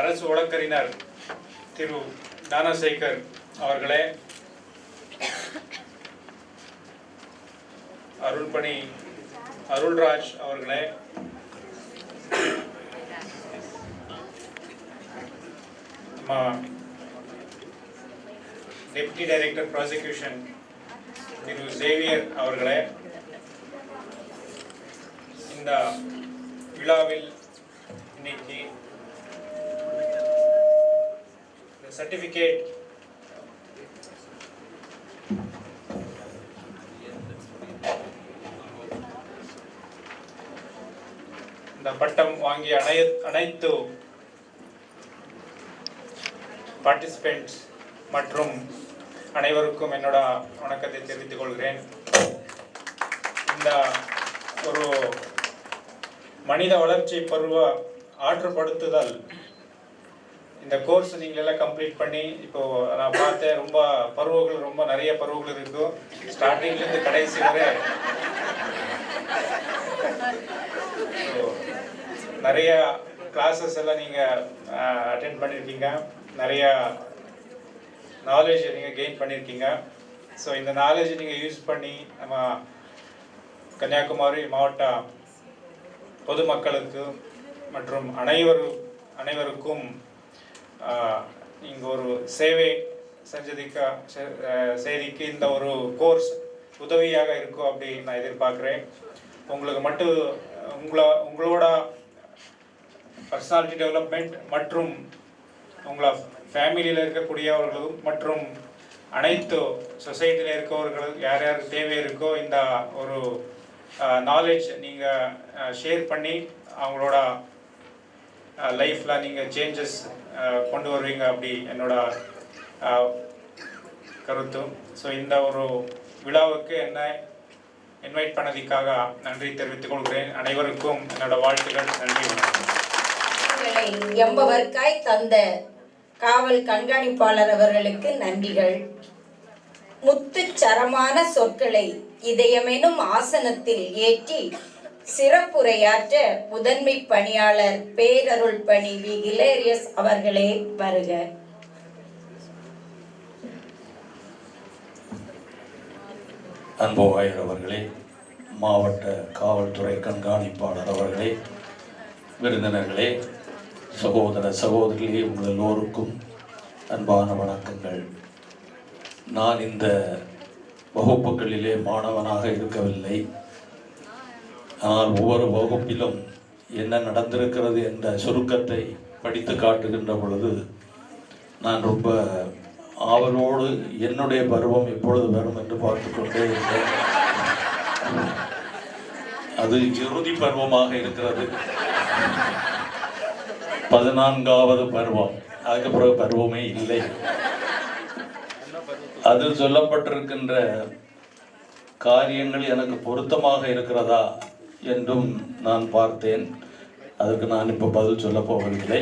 S7: அரசு வழக்கறிஞர் திரு ஞானசேகர் அவர்களே, அருள்பணி அருள்ராஜ் அவர்களே, நம்ம டெப்டி டைரக்டர் ப்ராசிக்யூஷன் திரு சேவியர் அவர்களே, இந்த விழாவில் இன்னைக்கு சர்டிஃபிகேட் இந்த பட்டம் வாங்கிய அனைத்து பார்ட்டிசிபென்ட்ஸ் மற்றும் அனைவருக்கும் என்னோட வணக்கத்தை தெரிவித்துக் கொள்கிறேன். இந்த ஒரு மனித வளர்ச்சி பருவ ஆற்றுப்படுத்துதல் இந்த கோர்ஸ் நீங்கள் எல்லாம் கம்ப்ளீட் பண்ணி இப்போ நான் பார்த்தேன், ரொம்ப பருவங்கள் ரொம்ப நிறைய பருவங்கள் இருக்கும். ஸ்டார்டிங்லேருந்து கடைசி வரை நிறைய கிளாஸஸ் எல்லாம் நீங்கள் அட்டென்ட் பண்ணியிருக்கீங்க, நிறைய நாலேஜ் நீங்கள் கெயின் பண்ணியிருக்கீங்க. ஸோ இந்த நாலேஜ் நீங்கள் யூஸ் பண்ணி நம்ம கன்னியாகுமரி மாவட்ட பொதுமக்களுக்கு மற்றும் அனைவருக்கும் இங்கே ஒரு சேவை செய்திக்கு இந்த ஒரு கோர்ஸ் உதவியாக இருக்கும் அப்படி நான் எதிர்பார்க்குறேன். உங்களுக்கு மட்டும் உங்களோட பர்சனாலிட்டி டெவலப்மெண்ட் மற்றும் உங்களை ஃபேமிலியில் இருக்கக்கூடியவர்களும் மற்றும் அனைத்து சொசைட்டியில் இருக்கவர்களும் யார் யார் தேவை இருக்கோ இந்த ஒரு நாலேஜ் நீங்கள் ஷேர் பண்ணி அவங்களோட லைஃப்பில் நீங்கள் சேஞ்சஸ் கொண்டு வருவீங்க அப்படி என்னோட கருத்து. ஸோ இந்த ஒரு விழாவுக்கு என்ன இன்வைட் பண்ணதுக்காக நன்றி தெரிவித்துக் கொள்கிறேன். அனைவருக்கும் என்னோட வாழ்த்துக்கள். நன்றி.
S1: எம்பவர்க்காய் தந்த காவல் கண்காணிப்பாளர் அவர்களுக்கு நன்றிகள். முத்துச்சரமான சொற்களை இதயமெனும் ஆசனத்தில் ஏற்றி சிறப்புரையாற்ற முதன்மை பணியாளர் பேரருள் பணி வி கிலேரியஸ் அவர்களே வருக.
S8: அன்பு ஆயர் அவர்களே, மாவட்ட காவல்துறை கண்காணிப்பாளர் அவர்களே, விருந்தினர்களே, சகோதர சகோதரிகளே, உங்கள் எல்லோருக்கும் அன்பான வணக்கங்கள். நான் இந்த வகுப்புகளிலே மாணவனாக இருக்கவில்லை. ஆனால் ஒவ்வொரு வகுப்பிலும் என்ன நடந்திருக்கிறது என்ற சுருக்கத்தை படித்து காட்டுகின்ற பொழுது நான் ரொம்ப ஆவலோடு என்னுடைய பருவம் எப்பொழுது வரும் என்று பார்த்து கொண்டே இருந்தேன். அது இறுதி பருவமாக இருக்கிறது. 14வது பருவம். அதுக்கு பிறகு பருவமே இல்லை. அதில் சொல்லப்பட்டிருக்கின்ற காரியங்கள் எனக்கு பொருத்தமாக இருக்கிறதா என்றும் நான் பார்த்தேன். அதுக்கு நான் இப்போ பதில் சொல்ல போவதில்லை.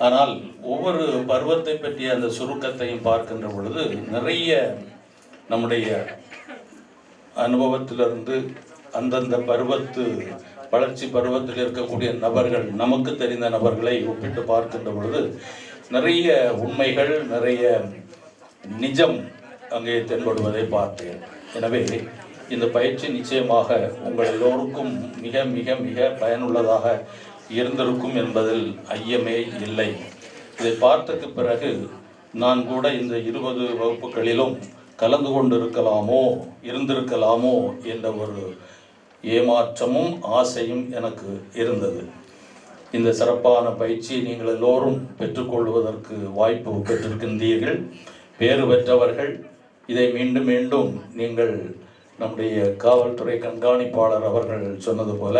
S8: ஆனால் ஒவ்வொரு பருவத்தை பற்றிய அந்த சுருக்கத்தையும் பார்க்கின்ற பொழுது நிறைய நம்முடைய அனுபவத்திலிருந்து அந்தந்த வளர்ச்சி பருவத்தில் இருக்கக்கூடிய நபர்கள், நமக்கு தெரிந்த நபர்களை ஒப்பிட்டு பார்க்கின்ற பொழுது நிறைய உண்மைகள், நிறைய நிஜம் அங்கே தென்படுவதை பார்த்தேன். எனவே இந்த பயிற்சி நிச்சயமாக உங்கள் எல்லோருக்கும் மிக மிக மிக பயனுள்ளதாக இருந்திருக்கும் என்பதில் ஐயமே இல்லை. இதை பார்த்ததுக்கு பிறகு நான் கூட இந்த 20 வகுப்புகளிலும் கலந்து இருந்திருக்கலாமோ என்ற ஒரு ஏமாற்றமும் ஆசையும் எனக்கு இருந்தது. இந்த சிறப்பான பயிற்சியை நீங்கள் எல்லோரும் பெற்றுக்கொள்வதற்கு வாய்ப்பு பெற்றிருக்கின்றீர்கள். பேறு பெற்றவர்கள் இதை மீண்டும் மீண்டும் நீங்கள் நம்முடைய காவல்துறை கண்காணிப்பாளர் அவர்கள் சொன்னது போல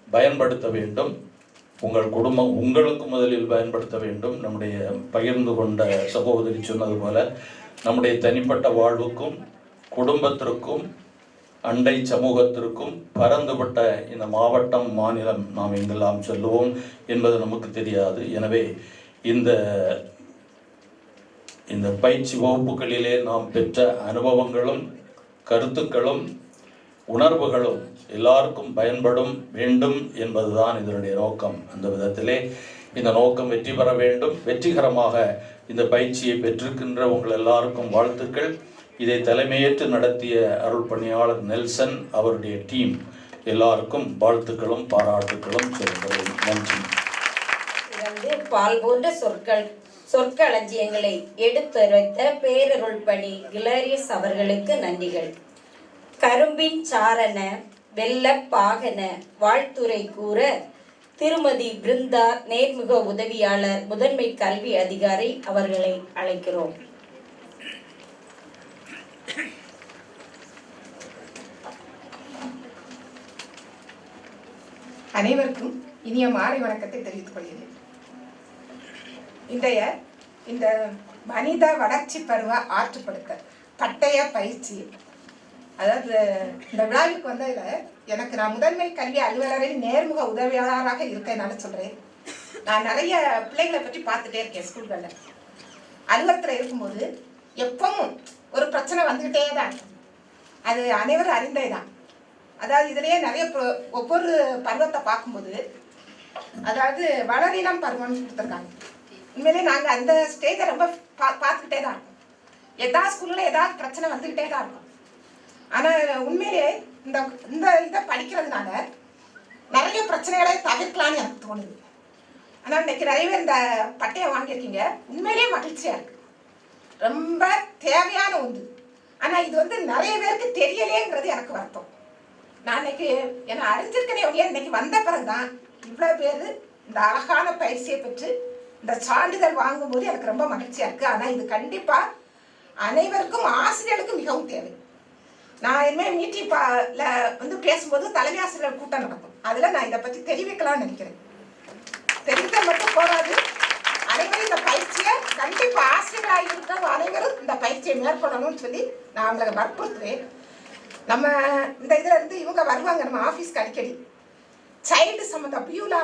S8: பயன்படுத்த வேண்டும். உங்கள் குடும்பம் உங்களுக்கு முதலில் பயன்படுத்த வேண்டும். நம்முடைய பகிர்ந்து கொண்ட சகோதரி சொன்னது போல நம்முடைய தனிப்பட்ட வாழ்வுக்கும் குடும்பத்திற்கும் அண்டை சமூகத்திற்கும் பரந்துபட்ட இந்த மாவட்டம், மாநிலம் நாம் எங்கெல்லாம் செல்லுவோம் என்பது நமக்கு தெரியாது. எனவே இந்த பயிற்சி வகுப்புகளிலே நாம் பெற்ற அனுபவங்களும் கருத்துக்களும் உணர்வுகளும் எல்லாருக்கும் பயன்படும் வேண்டும் என்பதுதான் இதனுடைய நோக்கம். அந்த விதத்திலே இந்த நோக்கம் வெற்றி பெற வேண்டும். வெற்றிகரமாக இந்த பயிற்சியை பெற்றிருக்கின்ற உங்கள் எல்லாருக்கும் வாழ்த்துக்கள். இதை தலைமையேற்று நடத்திய அருள் பணியாளர் நெல்சன், அவருடைய டீம் எல்லாருக்கும் வாழ்த்துக்களும் பாராட்டுக்களும் சொல்கிறேன். நன்றி.
S1: பால் போன்ற சொற்களஞ்சியங்களை எடுத்துரைத்த பேரருள் பணி கிலேரியஸ் அவர்களுக்கு நன்றிகள். கரும்பின் சாரண வெள்ளப்பாகன வாழ்த்துரை கூற திருமதி பிருந்தா நேர்முக உதவியாளர் முதன்மை கல்வி அதிகாரி அவர்களை அழைக்கிறோம்.
S2: அனைவருக்கும் இனிய மாலை வணக்கத்தை தெரிவித்துக் கொள்கிறேன். இன்றைய இந்த மனித வளர்ச்சி பருவ ஆற்றுப்படுத்தல் பட்டய பயிற்சி, அதாவது இந்த விழாவுக்கு வந்ததில் நான் முதன்மை கல்வி அலுவலரின் நேர்முக உதவியாளராக இருக்கேன்னு சொல்கிறேன். நான் நிறைய பிள்ளைகளை பற்றி பார்த்துட்டே இருக்கேன். ஸ்கூல்களில் அலுவலகத்தில் இருக்கும்போது எப்பவும் ஒரு பிரச்சனை வந்துக்கிட்டே தான், அது அனைவரும் அறிந்தே தான். அதாவது இதுலேயே நிறைய ஒவ்வொரு பருவத்தை பார்க்கும்போது, அதாவது வளரினம் பருவம்னு கொடுத்துருக்காங்க. உண்மையிலே நாங்கள் அந்த ஸ்டேஜை ரொம்ப பார்த்துக்கிட்டே தான் இருக்கோம். எதாவது ஸ்கூலில் ஏதாவது பிரச்சனை வந்துக்கிட்டே தான் இருக்கும். ஆனால் உண்மையிலே இந்த இதை படிக்கிறதுனால நிறைய பிரச்சனைகளை தவிர்க்கலான்னு எனக்கு தோணுது. ஆனால் இன்னைக்கு நிறைய பேர் இந்த பட்டையை வாங்கியிருக்கீங்க. உண்மையிலேயே மகிழ்ச்சியாக இருக்குது. ரொம்ப தேவையான ஒன்று. ஆனால் இது வந்து நிறைய பேருக்கு தெரியலேங்கிறது எனக்கு வருத்தம். நான் இன்னைக்கு என்னை அறிஞ்சிருக்கனே ஒழிய இன்னைக்கு வந்த பிறகுதான் இவ்வளோ பேர் இந்த அழகான பயிற்சியை பெற்று இந்த சான்றிதழ் வாங்கும்போது எனக்கு ரொம்ப மகிழ்ச்சியாக இருக்குது. ஆனால் இது கண்டிப்பாக அனைவருக்கும் ஆசிரியர்களுக்கும் மிகவும் தேவை. நான் இனிமேல் மீட்டிங்கில் வந்து பேசும்போது தலைமை ஆசிரியர் கூட்டம் நடக்கும். அதில் நான் இதை பற்றி தெரிவிக்கலாம்னு நினைக்கிறேன். தெரிவித்தால் மட்டும் போராது, அனைவரும் இந்த பயிற்சியை கண்டிப்பாக ஆசிரியர்களாக இருக்கிற அனைவரும் இந்த பயிற்சியை மேற்கொள்ளணும்னு சொல்லி நான் அவங்களை வற்புறுத்துவேன். நம்ம இந்த இதில் இருந்து இவங்க வருவாங்க நம்ம ஆஃபீஸ்க்கு அடிக்கடி. சைல்டு சம்மந்தம் பியூலா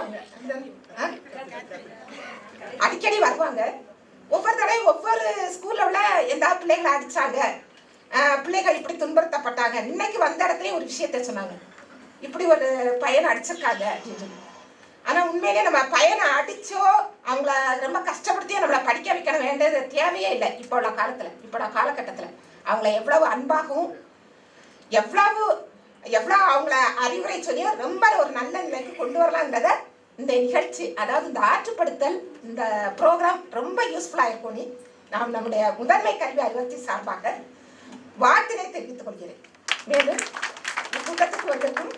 S2: அடிக்கடி வருவாங்க. ஒவ்வொரு தடையும் ஒவ்வொரு ஸ்கூலில் உள்ள எந்த பிள்ளைகளை அடித்தாங்க, பிள்ளைகள் இப்படி துன்புறுத்தப்பட்டாங்க. இன்னைக்கு வந்த இடத்துலையும் ஒரு விஷயத்த சொன்னாங்க, இப்படி ஒரு பையனை அடிச்சிருக்காங்க அப்படின்னு சொல்லி. ஆனால் உண்மையிலே நம்ம பையனை அடித்தோ அவங்கள ரொம்ப கஷ்டப்படுத்தியோ நம்மளை படிக்க வைக்க வேண்டியது தேவையே இல்லை. இப்போ உள்ள காலத்தில், இப்போ உள்ள காலகட்டத்தில் அவங்கள எவ்வளவு அன்பாகவும் எவ்வளோ அவங்கள அறிவுரை சொல்லியோ ரொம்ப ஒரு நல்ல நிலைக்கு கொண்டு வரலாங்கிறத இந்த நிகழ்ச்சி, அதாவது இந்த ஆற்றுப்படுத்தல் இந்த ப்ரோக்ராம் ரொம்ப யூஸ்ஃபுல்லாக இருக்கும்னு நாம் நம்முடைய முதன்மை கல்வி அலுவலகத்தின் சார்பாக வாழ்த்தினை தெரிவித்துக் கொள்கிறேன். மேலும் இக்கூட்டத்துக்கு வந்திருக்கும்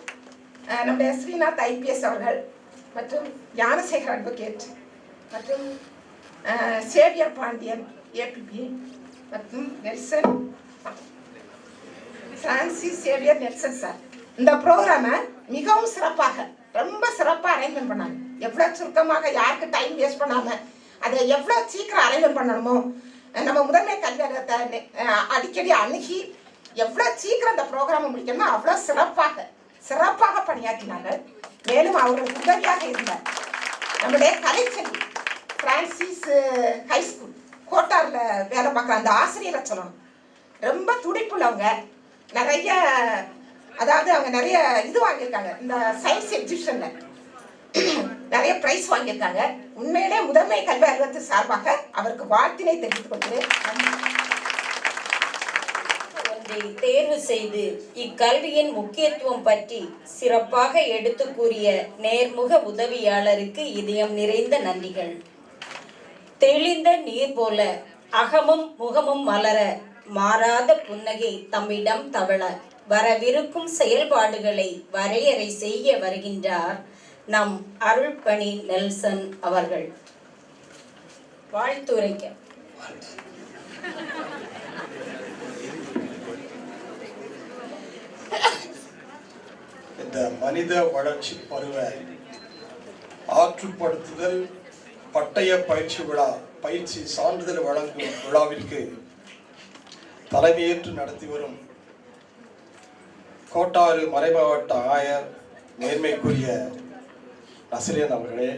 S2: நம்முடைய ஸ்ரீநாத் ஐபிஎஸ் அவர்கள் மற்றும் ஞானசேகர் அட்வொகேட் மற்றும் சேவியர் பாண்டியன் ஏபிபி மற்றும் Nelson Francis Xavier Nelson sir இந்த ப்ரோக்ராமை மிகவும் சிறப்பாக ரொம்ப சிறப்பாக அரேஞ்ச்மெண்ட் பண்ணாங்க. எவ்வளோ சுருக்கமாக யாருக்கு டைம் வேஸ்ட் பண்ணாமல் அதை எவ்வளோ சீக்கிரம் அரேஞ்ச்மெண்ட் பண்ணணுமோ நம்ம முதன்மை கல்வி அலுவலகத்தை அடிக்கடி அணுகி எவ்வளோ சீக்கிரம் அந்த ப்ரோக்ராமை முடிக்கணுமோ அவ்வளோ சிறப்பாக பணியாற்றினாங்க. மேலும் அவர்களுக்கு உதவியாக இருந்த நம்முடைய கலைச்செல்வி பிரான்சிஸ் ஹைஸ்கூல் கோட்டாரில் வேலை பார்க்குற அந்த ஆசிரியரை சொல்லணும். ரொம்ப துடிப்புள்ளவங்க. நிறைய அதாவது அவங்க நிறைய இது வாங்கியிருக்காங்க. இந்த சயின்ஸ் எக்ஸிபிஷனில் நிறைய ப்ரைஸ் வாங்கியிருக்காங்க. உண்மையிலே முதன்மை கல்வி அலுவலகத்தின் சார்பாக அவருக்கு வாழ்த்தினை தெரிவித்துக் கொள்கிறேன்.
S1: ஒன்றை தேர்வு செய்து இக்கல்வியின் முக்கியத்துவம் பற்றி சிறப்பாக எடுத்து கூறிய நேர்முக உதவியாளருக்கு இதயம் நிறைந்த நன்றிகள். தெளிந்த நீர் போல அகமும் முகமும் மலர மாறாத புன்னகை தம்மிடம் தவள வரவிருக்கும் செயல்பாடுகளை வரையறை செய்ய வருகின்றார் நம் அருள்பணி நெல்சன் அவர்கள். வாழ்த்துரைக்க
S9: இந்த மனித வளர்ச்சி பருவ ஆற்றுப்படுத்துதல் பட்டய பயிற்சி விழா பயிற்சி சான்றிதழ் வழங்கும் விழாவிற்கு தலைமையேற்று நடத்தி வரும் கோட்டாறு மறைமாவட்ட ஆயர் நேர்மைக்குரிய நஸ்ரியன் அவர்களே,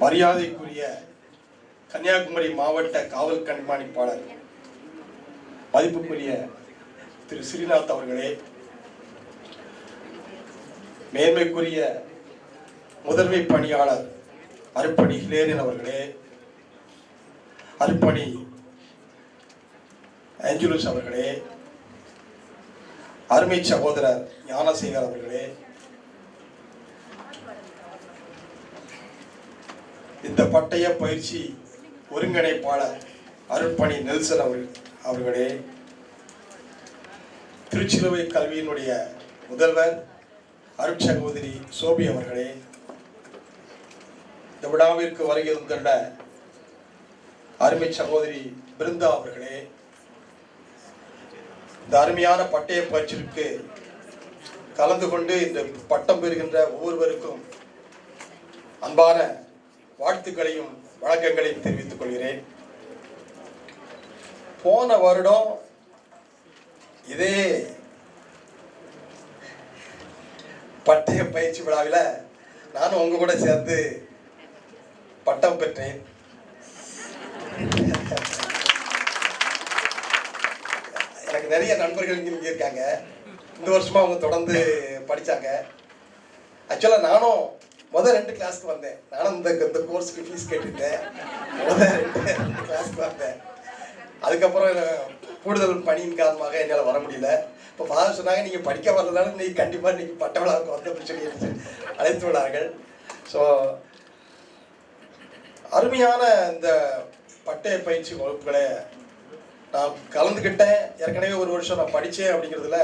S9: மரியாதைக்குரிய கன்னியாகுமரி மாவட்ட காவல் கண்காணிப்பாளர் மதிப்புக்குரிய திரு ஸ்ரீநாத் அவர்களே, மேன்மைக்குரிய முதன்மை பணியாளர் அருப்பணி ஹிலேரியன் அவர்களே, அருப்பணி ஆஞ்சலூஸ் அவர்களே, அருமை சகோதரர் ஞானசேகர் அவர்களே, இந்த பட்டய பயிற்சி ஒருங்கிணைப்பாளர் அருட்பணி நெல்சன் அவர்களே, திருச்சிலுவை கல்வியினுடைய முதல்வர் அருட்சகோதரி சோபி அவர்களே, இந்த விழாவிற்கு வருகை தந்துள்ள அருமை சகோதரி பிருந்தா அவர்களே, இந்த அருமையான பட்டய பயிற்சிக்கு கலந்து கொண்டு இந்த பட்டம் பெறுகின்ற ஒவ்வொருவருக்கும் அன்பான வாழ்த்துக்களையும் வணக்கங்களையும் தெரிவித்துக் கொள்கிறேன். போன வருடம் இதே பட்டய பயிற்சி விழாவில் நானும் உங்க கூட சேர்ந்து பட்டம் பெற்றேன். எனக்கு நிறைய நண்பர்கள் இங்கே இருக்காங்க. இந்த வருஷமா அவங்க தொடர்ந்து படித்தாங்க. ஆக்சுவலாக நானும் முதல் 2 கிளாஸ்க்கு வந்தேன். நானும் இந்த கோர்ஸுக்கு ஃபீஸ் கேட்டுட்டேன். முதல் 2 கிளாஸ்க்கு வந்தேன். அதுக்கப்புறம் கூடுதல் பணியின் காரணமாக என்னால் வர முடியல. இப்போ ஃபாதர் சொன்னாங்க நீங்கள் படிக்க வரலனாலும் நீங்கள் கண்டிப்பாக நீங்கள் பட்ட விழாவுக்கு வந்து அப்படி சொல்லி அழைத்து விடார்கள். ஸோ அருமையான இந்த பட்டய பயிற்சி வகுப்புகளை நான் கலந்துக்கிட்டேன். ஏற்கனவே ஒரு வருஷம் நான் படித்தேன் அப்படிங்கிறதுல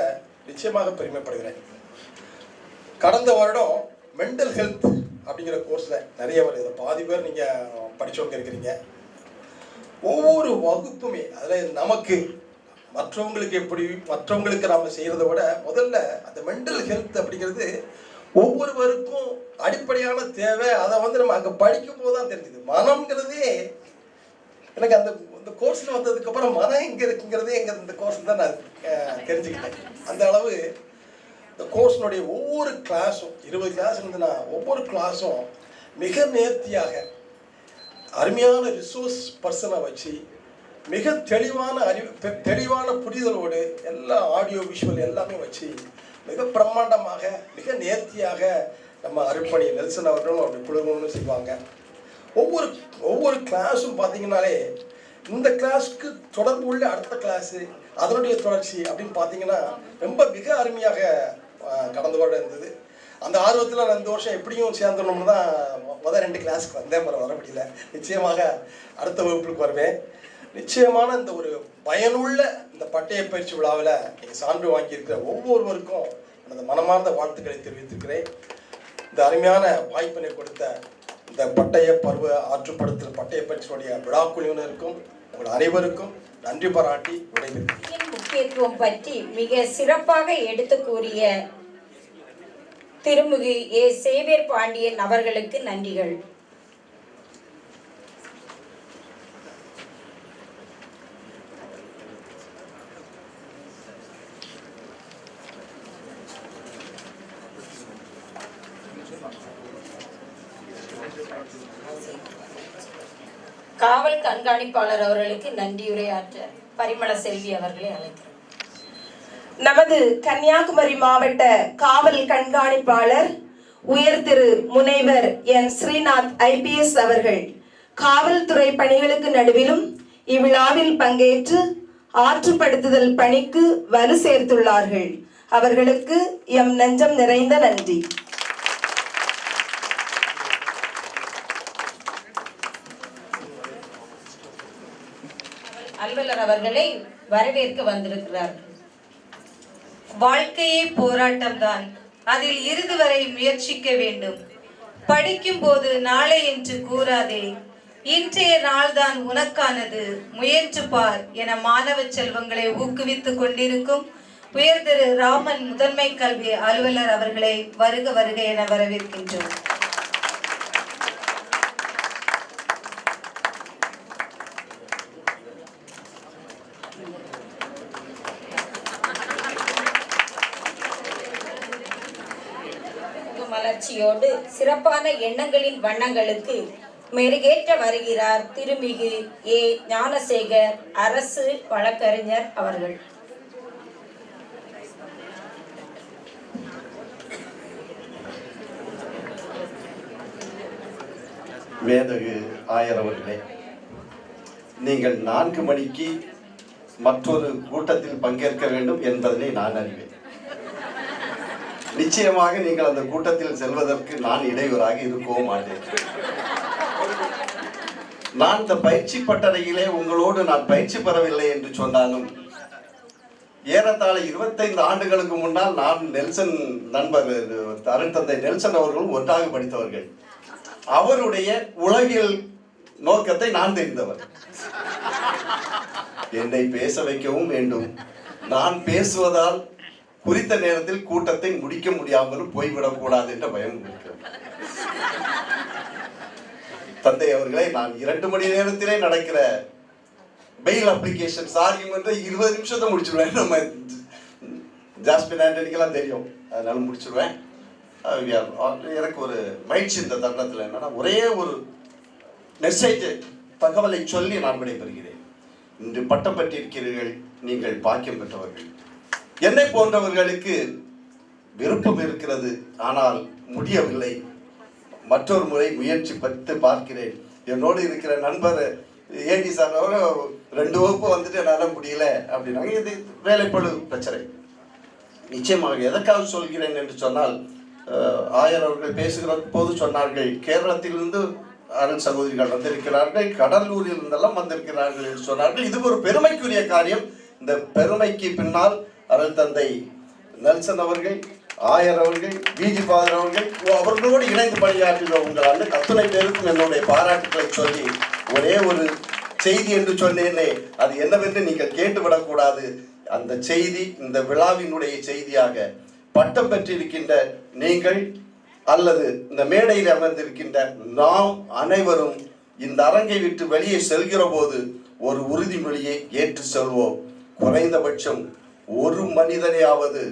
S9: நிச்சயமாக பெருமைப்படுகிறேன். கடந்த வருடம் மென்டல் ஹெல்த் அப்படிங்கிற கோர்ஸில் நிறைய வருது. பாதி பேர் நீங்கள் படித்தவங்க இருக்கிறீங்க. ஒவ்வொரு வகுப்புமே அதில் நமக்கு மற்றவங்களுக்கு நாம் செய்கிறத விட முதல்ல அந்த மென்டல் ஹெல்த் அப்படிங்கிறது ஒவ்வொருவருக்கும் அடிப்படையான தேவை. அதை வந்து நம்ம அங்கே படிக்கும் போது தான் தெரிஞ்சுது. மனம்ங்கிறதே எனக்கு அந்த கோர்ஸில் வந்ததுக்கப்புறம் மனம் எங்கே இருக்குங்கிறதே இந்த கோர்ஸில் தான் நான் தெரிஞ்சுக்கிட்டேன். அந்த அளவு இந்த கோர்ஸினுடைய ஒவ்வொரு கிளாஸும் 20 கிளாஸ் இருந்ததுன்னா ஒவ்வொரு கிளாஸும் மிக நேர்த்தியாக அருமையான ரிசோர்ஸ் பர்சனை வச்சு மிக தெளிவான புரிதலோடு எல்லா ஆடியோ விஷுவல் எல்லாமே வச்சு மிக பிரம்மாண்டமாக மிக நேர்த்தியாக நம்ம அருட்பணி நெல்சன் அவர்களும் அப்படி குழுவும் செய்வாங்க. ஒவ்வொரு கிளாஸும் பார்த்தீங்கன்னாலே இந்த கிளாஸ்க்கு தொடர்பு உள்ள அடுத்த கிளாஸு அதனுடைய தொடர்ச்சி அப்படின்னு பார்த்தீங்கன்னா ரொம்ப மிக அருமையாக கடந்த வருடம் இருந்தது. அந்த ஆர்வத்தில் நான் இந்த வருஷம் எப்படியும் சேர்ந்துடணும்னு தான் முதல் 2 கிளாஸுக்கு வந்தேன். வர முடியல. நிச்சயமாக அடுத்த வகுப்புக்கு வருவேன். நிச்சயமான இந்த ஒரு பயனுள்ள இந்த பட்டய பயிற்சி விழாவில் நீங்கள் சான்று வாங்கியிருக்கிற ஒவ்வொருவருக்கும் எனது மனமார்ந்த வாழ்த்துக்களை தெரிவித்திருக்கிறேன். இந்த அருமையான வாய்ப்பினை கொடுத்த இந்த பட்டய பருவ ஆற்றுப்படுத்துகிற பட்டய பயிற்சியுடைய விழா குழுவினருக்கும் உங்கள் அனைவருக்கும் நன்றி பாராட்டி விடைபெறுகிறேன்.
S1: முக்கியத்துவம் பற்றி மிக சிறப்பாக எடுத்து கூறிய திருமிகு ஏ. சேவியர் பாண்டியன் அவர்களுக்கு நன்றிகள். காவல் கண்காணிப்பாளர் அவர்களுக்கு நன்றியுரையாற்ற பரிமள செல்வி அவர்களை அழைக்கிறேன்.
S10: நமது கன்னியாகுமரி மாவட்ட காவல் கண்காணிப்பாளர் உயர் திரு முனைவர் என். ஸ்ரீநாத் IPS அவர்கள் காவல்துறை பணிகளுக்கு நடுவிலும் இவ்விழாவில் பங்கேற்று ஆற்றுப்படுத்துதல் பணிக்கு வலு சேர்த்துள்ளார்கள். அவர்களுக்கு எம் நெஞ்சம் நிறைந்த நன்றி.
S1: அலுவலர் அவர்களை வரவேற்க வந்திருக்கிறார்கள்.
S3: வாழ்க்கையே போராட்டம்தான். அதில் இறுதி வரை முயற்சிக்க வேண்டும். படிக்கும் போது நாளை என்று கூறாதே, இன்றைய நாள்தான் உனக்கானது, முயன்று பார் என மாணவ செல்வங்களை ஊக்குவித்துக் கொண்டிருக்கும் உயர் திரு ராமன் முதன்மை கல்வி அலுவலர் அவர்களை வருக வருக என வரவேற்கின்றோம்.
S1: மலர்ச்சியோடு சிறப்பான எண்ணங்களின் வண்ணங்களுக்கு மெருகேற்ற வருகிறார் திருமிகு ஏ. ஞானசேகர் அரசு வழக்கறிஞர் அவர்கள்.
S11: மேதகு ஆயர் அவர்களே, நீங்கள் 4 மணிக்கு மற்றொரு கூட்டத்தில் பங்கேற்க வேண்டும் என்பதனை நான் அறிவேன். நிச்சயமாக நீங்கள் அந்த கூட்டத்தில் செல்வதற்கு நான் இடையூறாக இருக்கவும் மாட்டேன். நான் இந்த பயிற்சி பட்டறையிலே உங்களோடு நான் பயிற்சி பெறவில்லை என்று சொன்னாலும் ஏறத்தாழ 25 ஆண்டுகளுக்கு முன்னால் நான் நெல்சன் நண்பர் அருட்தந்தை நெல்சன் அவர்களும் ஒன்றாக படித்தவர்கள். அவருடைய உளவியல் நோக்கத்தை நான் தெரிந்தவர். என்னை பேச வைக்கவும் வேண்டும். நான் பேசுவதால் குறித்த நேரத்தில் கூட்டத்தை முடிக்க முடியாமலும் போய்விடக் கூடாது என்ற பயம் இருக்கிறது. தந்தை அவர்களை நான் 2 மணி நேரத்திலே நடக்கிற பெயில் அப்ளிகேஷன் ஆர்கியூமெண்ட் 20 நிமிஷத்தை முடிச்சிடுவேன். நம்ம ஜாஸ்மின் ஆண்டனிக்கெல்லாம் தெரியும், அதனால முடிச்சிடுவேன். எனக்கு ஒரு மகிழ்ச்சி இந்த தருணத்தில் என்னன்னா, ஒரே ஒரு மெசேஜ் தகவலை சொல்லி நான் விடைபெறுகிறேன். இன்று பட்டம் பெற்றிருக்கிறீர்கள், நீங்கள் பாக்கியம் பெற்றவர்கள். என்னை போன்றவர்களுக்கு விருப்பம் இருக்கிறது, ஆனால் முடியவில்லை. மற்றொரு முறை முயற்சி பட்டு பார்க்கிறேன். என்னோடு இருக்கிற நண்பர் ஏடி சார் 2 வகுப்பு வந்துட்டு என்னால் முடியல அப்படின்னாங்க. இது வேலைப்பழு பிரச்சனை. நிச்சயமாக எதற்காக சொல்கிறேன் என்று சொன்னால், ஆயர் அவர்கள் பேசுகிற போது சொன்னார்கள், கேரளத்திலிருந்து அருள் சகோதரிகள் வந்திருக்கிறார்கள், கடலூரில் இருந்தெல்லாம் வந்திருக்கிறார்கள் என்று சொன்னார்கள். இது ஒரு பெருமைக்குரிய காரியம். இந்த பெருமைக்கு பின்னால் அருள் தந்தை நெல்சன் அவர்கள், ஆயர் அவர்கள், பிஜி ஃபாதர் அவர்கள், அவர்களோடு இணைந்து பணியாற்றின உங்கள் அத்தனை பேருக்கும் என்னுடைய பாராட்டுகளை சொல்லி, ஒரே ஒரு செய்தி என்று சொன்னேனே, அது என்னவென்று நீங்கள் கேட்டுவிடக்கூடாது. அந்த செய்தி இந்த விழாவினுடைய செய்தியாக, பட்டம் பெற்றிருக்கின்ற நீங்கள் அல்லது இந்த மேடையில் அமர்ந்திருக்கின்ற நாம் அனைவரும் இந்த அரங்கை விட்டு வெளியே செல்கிற போது ஒரு உறுதிமொழியை ஏற்று செல்வோம். குறைந்தபட்சம் ஒரு மனிதனையாவது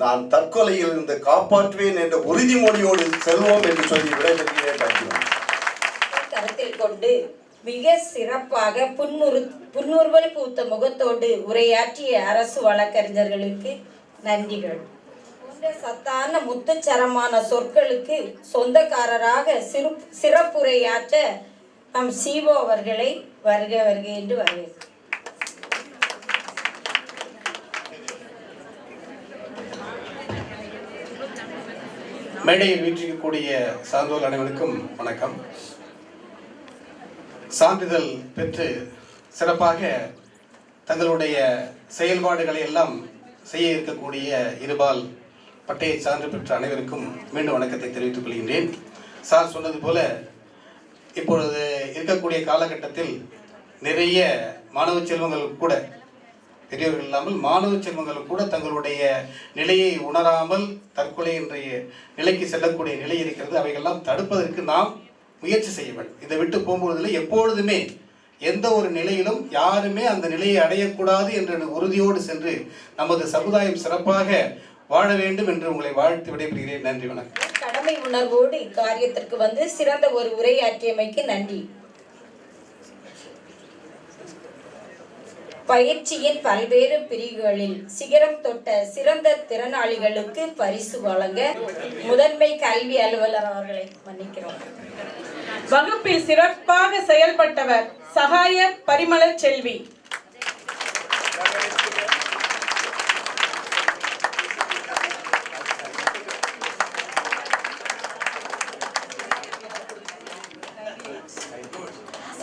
S11: நான் தற்கொலையில் இருந்து காப்பாற்றுவேன் என்ற உறுதிமொழியோடு செல்வோம் என்று சொல்லி விடைபெறுகிறேன்.
S1: கருத்தில் கொண்டு மிக சிறப்பாக புன்முறுவல் பூத்த முகத்தோடு உரையாற்றிய அரசு வழக்கறிஞர்களுக்கு நன்றிகள். சத்தான முத்துச்சரமான சொற்களுக்கு சொந்தக்காரராக சிறப்புரையாற்ற நம் சிஓ அவர்களை வருக வருக என்று வரவேற்கிறேன்.
S12: மேடையில் வீற்றிருக்கக்கூடிய சான்றோர் அனைவருக்கும் வணக்கம். சான்றிதழ் பெற்று சிறப்பாக தங்களுடைய செயல்பாடுகளை எல்லாம் செய்ய இருக்கக்கூடிய இருபால் பட்டய சான்று பெற்ற அனைவருக்கும் மீண்டும் வணக்கத்தை தெரிவித்துக் கொள்கின்றேன். சார் சொன்னது போல இப்பொழுது இருக்கக்கூடிய காலகட்டத்தில் நிறைய மாணவ செல்வங்கள் கூட, பெரியவர்கள் இல்லாமல் மாணவ செல்வங்கள் கூட தங்களுடைய நிலையை உணராமல் தற்கொலை என்ற நிலைக்கு செல்லக்கூடிய நிலை இருக்கிறது. அவைகள்லாம் தடுப்பதற்கு நாம் முயற்சி செய்ய வேண்டும். இதை விட்டு போகும்போதில் எப்பொழுதுமே எந்த ஒரு நிலையிலும் யாருமே அந்த நிலையை அடையக்கூடாது என்ற உறுதியோடு சென்று நமது சமுதாயம் சிறப்பாக வாழ வேண்டும் என்று உங்களை வாழ்த்து விடைபெறுகிறேன். நன்றி, வணக்கம்.
S1: கடமை உணர்வோடு இக்காரியத்திற்கு வந்து சிறந்த ஒரு உரையாற்றியமைக்கு நன்றி. பயிற்சியின் பல்வேறு பிரிவுகளில் சிகரம் தொட்ட சிறந்த திறனாளிகளுக்கு பரிசு வழங்க முதன்மை கல்வி அலுவலர் அவர்களை மன்னிக்கிறோம்.
S10: வகுப்பில் சிறப்பாக செயல்பட்டவர் சகாய பரிமள செல்வி.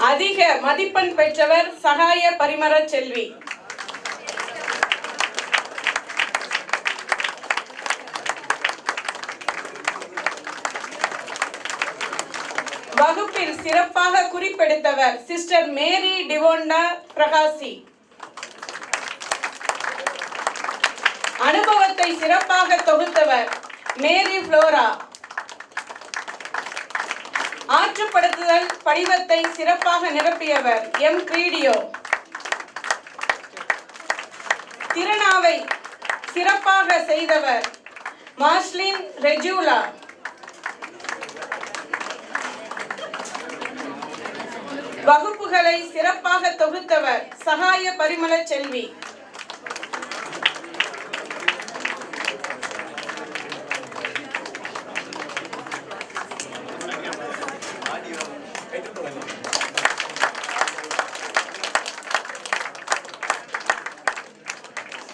S10: அதிக மதிப்பெண் பெற்றவர் சகாய பரிமள செல்வி. வகுப்பில் சிறப்பாக குறிப்பெடுத்தவர் சிஸ்டர் மேரி டிவோண்டா பிரகாசி. அனுபவத்தை சிறப்பாக தொகுத்தவர் மேரி புளோரா. ஆற்றுப்படுத்துதல் படிவத்தை சிறப்பாக நிரப்பியவர் எம் கிரீடியோ. திருநாவை சிறப்பாக செய்தவர் மார்ஸ்லின் ரெஜூலா. வகுப்புகளை சிறப்பாக தொகுத்தவர் சகாய பரிமள செல்வி.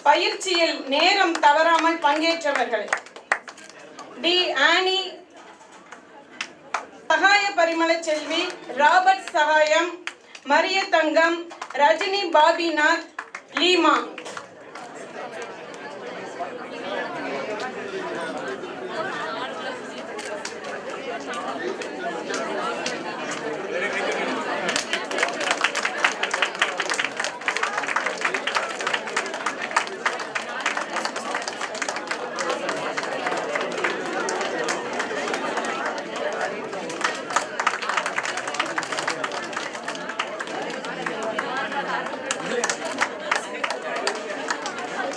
S10: பயிற்சியில் நேரம் தவறாமல் பங்கேற்றவர்கள் டி ஆனி சகாய பரிமள செல்வி, ராபர்ட் சகாயம், மரிய தங்கம், ரஜினி பாபிநாத், லீமா.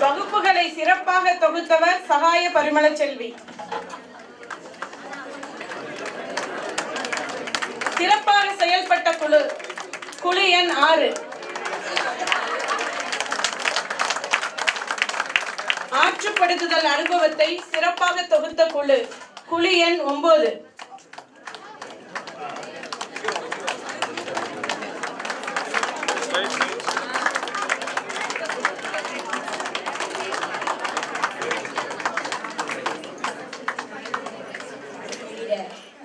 S10: வகுப்புகளை சிறப்பாக தொகுத்தவர் சகாய பரிமள செல்வி. சிறப்பாக செயல்பட்ட குழு எண் 6. ஆற்றுப்படுத்துதல் அனுபவத்தை சிறப்பாக தொகுத்த குழு எண் 9.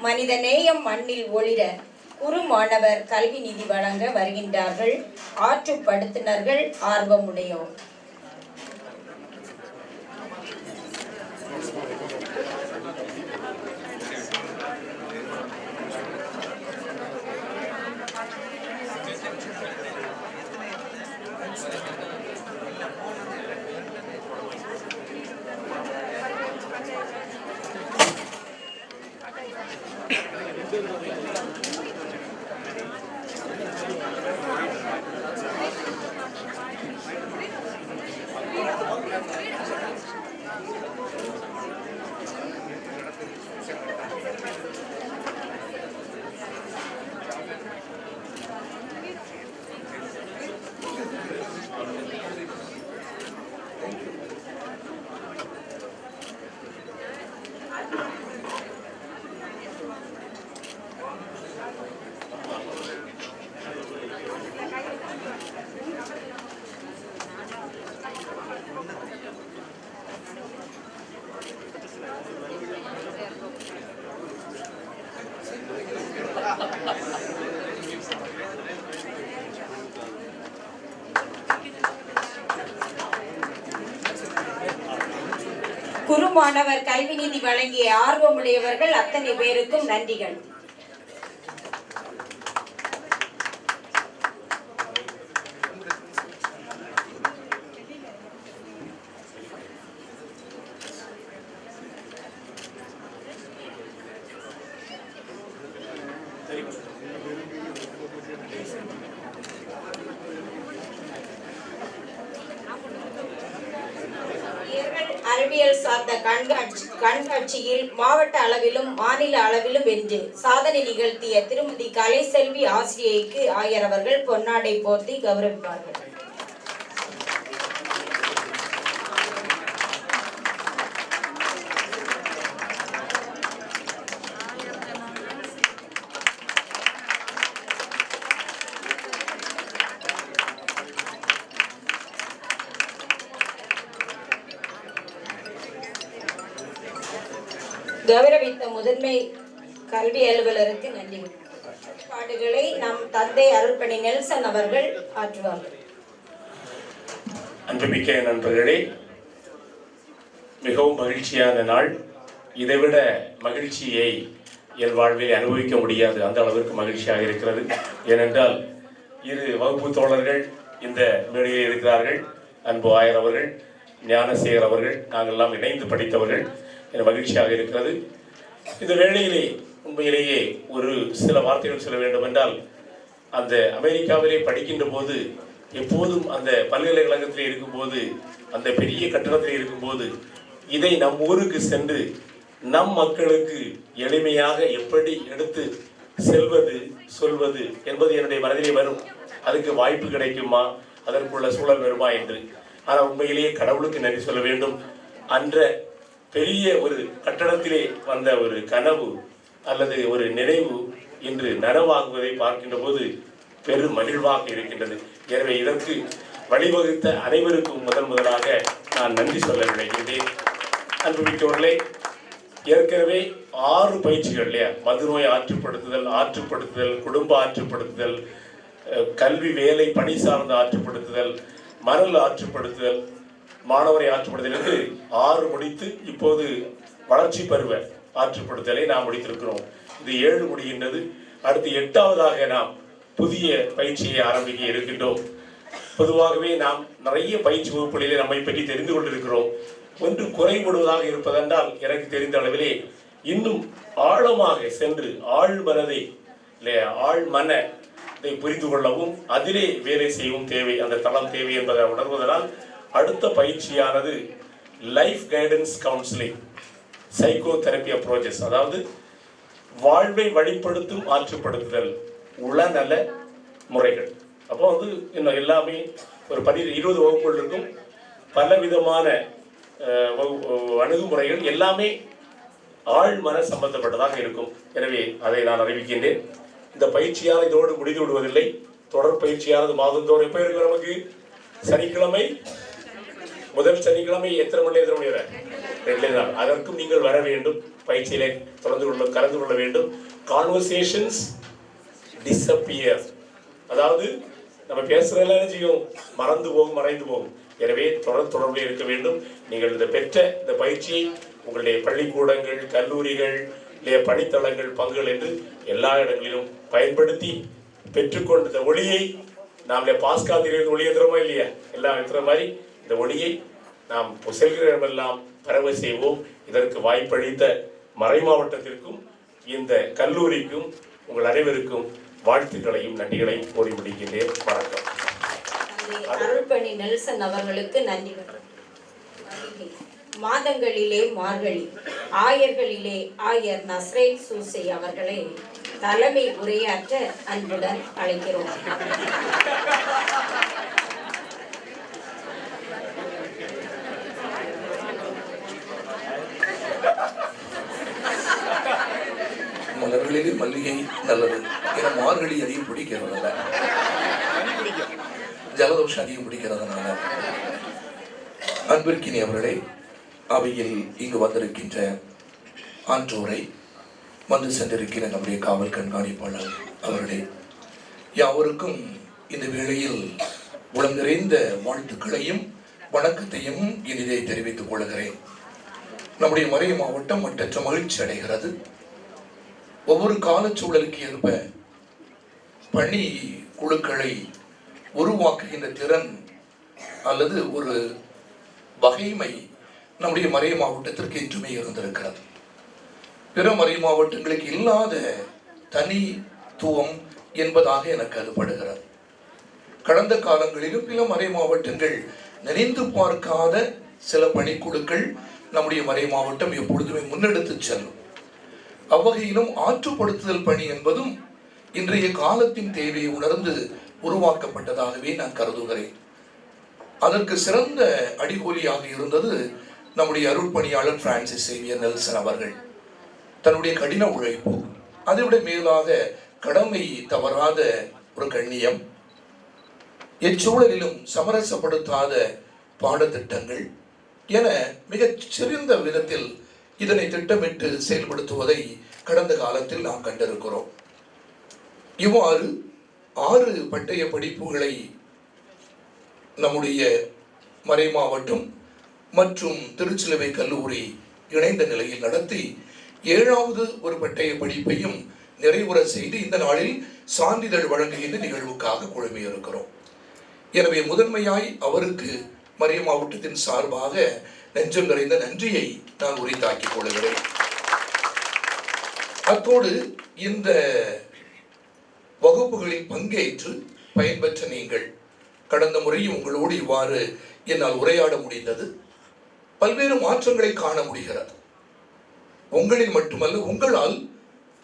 S1: மனித நேயம் மண்ணில் ஒளிர குறு மாணவர் கல்வி நிதி வழங்க வருகின்றார்கள் ஆற்றுப்படுத்தினர்கள் ஆர்வமுடையோர். குறு மாணவர் கல்வி நிதி வழங்கிய ஆர்வமுடையவர்கள் அத்தனை பேருக்கும் நன்றிகள். அறிவியல் சார்ந்த கண்காட்சியில் மாவட்ட அளவிலும் மாநில அளவிலும் வென்று சாதனை நிகழ்த்திய திருமதி கலைசெல்வி ஆசிரியைக்கு ஆயர் அவர்கள் பொன்னாடை போர்த்தி கௌரவிப்பார்கள். கௌரவித்த முதன்மை கல்வி அலுவலருக்கு நன்றி. பாடுகளை நம் தந்தை அருள்பணி நெல்சன் அவர்கள் ஆற்றுவார்கள்.
S13: அன்புமிக்க நண்பர்களே, மிகவும் மகிழ்ச்சியான நாள். இதைவிட மகிழ்ச்சியை என் வாழ்வில் அனுபவிக்க முடியாது, அந்த அளவிற்கு மகிழ்ச்சியாக இருக்கிறது. ஏனென்றால் இரு வகுப்பு தோழர்கள் இந்த மேடையில் இருக்கிறார்கள். அன்பு ஆயர் அவர்கள், ஞானசேகர் அவர்கள், நாங்கள் எல்லாம் இணைந்து படித்தவர்கள். எனக்கு மகிழ்ச்சியாக இருக்கிறது. இந்த வேளையிலே உண்மையிலேயே ஒரு சில வார்த்தைகள் சொல்ல வேண்டும் என்றால், அந்த அமெரிக்காவிலே படிக்கின்ற போது எப்போதும் அந்த பல்கலைக்கழகத்தில் இருக்கும்போது, அந்த பெரிய கட்டடத்தில் இருக்கும்போது, இதை நம் ஊருக்கு சென்று நம் மக்களுக்கு எளிமையாக எப்படி எடுத்து செல்வது சொல்வது என்பது என்னுடைய மனதிலே வரும். அதுக்கு வாய்ப்பு கிடைக்குமா, அதற்குள்ள சூழல் வருமா என்று. ஆனால் உண்மையிலேயே கடவுளுக்கு நன்றி சொல்ல வேண்டும். அன்ற பெரிய ஒரு கட்டடத்திலே வந்த ஒரு கனவு அல்லது ஒரு நினைவு இன்று நனவாகுவதை பார்க்கின்ற போது பெரும் மகிழ்வாக இருக்கின்றது. எனவே இதற்கு வழிவகுத்த அனைவருக்கும் முதலாக நான் நன்றி சொல்ல நினைக்கின்றேன். அன்புமிக்கவர்களே, ஏற்கனவே 6 பயிற்சிகள் இல்லையா, மதுநோய் ஆற்றுப்படுத்துதல், குடும்ப ஆற்றுப்படுத்துதல், கல்வி வேலை பணி சார்ந்த ஆற்றுப்படுத்துதல், மணல் ஆற்றுப்படுத்துதல், மாணவரை ஆற்றுப்படுதல் என்று 6 முடித்து இப்போது வளர்ச்சி பருவ ஆற்றுப்படுத்தலை நாம் முடித்திருக்கிறோம். இது 7 முடிகின்றது. அடுத்து 8வதாக நாம் புதிய பயிற்சியை ஆரம்பிக்க இருக்கின்றோம். பொதுவாகவே நாம் நிறைய பயிற்சி வகுப்புகளிலே நம்மை பற்றி தெரிந்து கொண்டிருக்கிறோம். ஒன்று குறைபடுவதாக இருப்பதென்றால், எனக்கு தெரிந்த அளவிலே இன்னும் ஆழமாக சென்று ஆழ்மனதை ஆழ்மனதை புரிந்து கொள்ளவும் அதிலே வேலை செய்யவும் தேவை, அந்த தளம் தேவை என்பதை உணர்வதனால் அடுத்த பயிற்சியானது life guidance counselling psychotherapy approaches, அதாவது வாழ்வை வழிப்படுத்தும் ஆற்றுப்படுத்துதல் உளநல முறைகள். அப்போ இன்னும் எல்லாமே ஒரு 20 வகுப்புகள் இருக்கும். பலவிதமான அணுகுமுறைகள் எல்லாமே ஆழ்மன சம்பந்தப்பட்டதாக இருக்கும். எனவே அதை நான் அறிவிக்கின்றேன். இந்த பயிற்சியானது இதோடு முடிந்து விடுவதில்லை. தொடர் பயிற்சியானது மாதந்தோறும் எப்போ இருக்கு? நமக்கு சனிக்கிழமை, முதல் சனிக்கிழமை எத்தனை மணி வரை? 2 நாள். அதற்கும் நீங்கள் வர வேண்டும், பயிற்சியிலே கலந்து கொள்ள வேண்டும். கான்வர்சேஷன்ஸ் டிஸப்பியர், அதாவது நம்ம பேசுறதெல்லாம் என்ன செய்யும், மறைந்து போகும். எனவே தொடர்பில் இருக்க வேண்டும். நீங்கள் இந்த பெற்ற இந்த பயிற்சியை உங்களுடைய பள்ளிக்கூடங்கள், கல்லூரிகள், பணித்தளங்கள், பங்குகள் என்று எல்லா இடங்களிலும் பயன்படுத்தி பெற்றுக்கொண்ட இந்த ஒளியை நாம் பாஸ்கா தெரிவித்த ஒளியை தரமா இல்லையா, எல்லாம் இருக்கிற மாதிரி இந்த ஒளியை நாம் செல்கிற இடமெல்லாம் பரவ செய்வோம். இதற்கு வாய்ப்பளித்த மறை மாவட்டத்திற்கும் இந்த கல்லூரிக்கும் உங்கள் அனைவருக்கும் வாழ்த்துக்களையும் நன்றிகளையும் கூறி முடிக்கின்றேன். வணக்கம்.
S1: அருள்பணி நெல்சன் அவர்களுக்கு நன்றிகள். மாதங்களிலே மார்கழி, ஆயர்களிலே ஆயர் நஸ்ரேன் சூசை அவர்களை தலைமை உரையாற்ற அன்புடன் அழைக்கிறோம்.
S14: மலர்களிலே மல்லிகை நல்லது, ஏன்னா மார்கழி அதிகம் பிடிக்கிறதுனால, ஜலதோஷம் அதிகம் பிடிக்கிறதுனால. அன்பிற்கினி அவர்களே, அவையில் இங்கு வந்திருக்கின்ற ஆன்றோரை, வந்து சென்றிருக்கிற நம்முடைய காவல் கண்காணிப்பாளர் அவர்களே, யாவருக்கும் இந்த வேளையில் உளம் நிறைந்த வாழ்த்துக்களையும் வணக்கத்தையும் இனிதை தெரிவித்துக் கொள்கிறேன். நம்முடைய மறை மாவட்டம் மற்றற்ற மகிழ்ச்சி அடைகிறது. ஒவ்வொரு காலச்சூழலுக்கு ஏற்ப பணி குழுக்களை உருவாக்குகின்ற திறன் அல்லது ஒரு வகைமை நம்முடைய மறை மாவட்டத்திற்கு என்றுமே இருந்திருக்கிறது. பிற மறை மாவட்டங்களுக்கு இல்லாத தனித்துவம் என்பதாக எனக்கு அது படுகிறது. கடந்த காலங்களிலும் பிற மறை மாவட்டங்கள் நினைந்து பார்க்காத சில பணிக்குழுக்கள் நம்முடைய மறை மாவட்டம் எப்பொழுதுமே முன்னெடுத்து செல்லும். அவ்வகையிலும் ஆற்றுப்படுத்துதல் பணி என்பதும் இன்றைய காலத்தின் தேவையை உணர்ந்து உருவாக்கப்பட்டதாகவே நான் கருதுகிறேன். அதற்கு சிறந்த அடிகோலியாக இருந்தது நம்முடைய அருள்பணியாளர் பிரான்சிஸ் சேவியர் நெல்சன் அவர்கள். தன்னுடைய கடின உழைப்பு, அதைவிட மேலாக கடமை தவறாத ஒரு கண்ணியம், எச்சூழலிலும் சமரசப்படுத்தாத பாடத்திட்டங்கள் என மிகச் சிறந்த விதத்தில் இதனை திட்டமிட்டு செயல்படுத்துவதை கடந்த காலத்தில் நாம் கண்டிருக்கிறோம். இவ்வாறு 6 பட்டய படிப்புகளை நம்முடைய மறை மாவட்டம் மற்றும் திருச்சிலுவை கல்லூரி இணைந்த நிலையில் நடத்தி 7வது ஒரு பட்டய படிப்பையும் நிறைவுற செய்து இந்த நாளில் சான்றிதழ் வழங்குகின்ற நிகழ்வுக்காக குழுமியிருக்கிறோம். எனவே முதன்மையாய் அவருக்கு மறை மாவட்டத்தின் சார்பாக நெஞ்சம் நிறைந்த நன்றியை நான் உரித்தாக்கிக் கொள்கிறேன். அத்தோடு இந்த வகுப்புகளில் பங்கேற்று பயன்பெற்ற நீங்கள், கடந்த முறையும் உங்களோடு இவ்வாறு என்னால் உரையாட முடிந்தது. பல்வேறு மாற்றங்களை காண முடிகிறது. உங்களில் மட்டுமல்ல, உங்களால்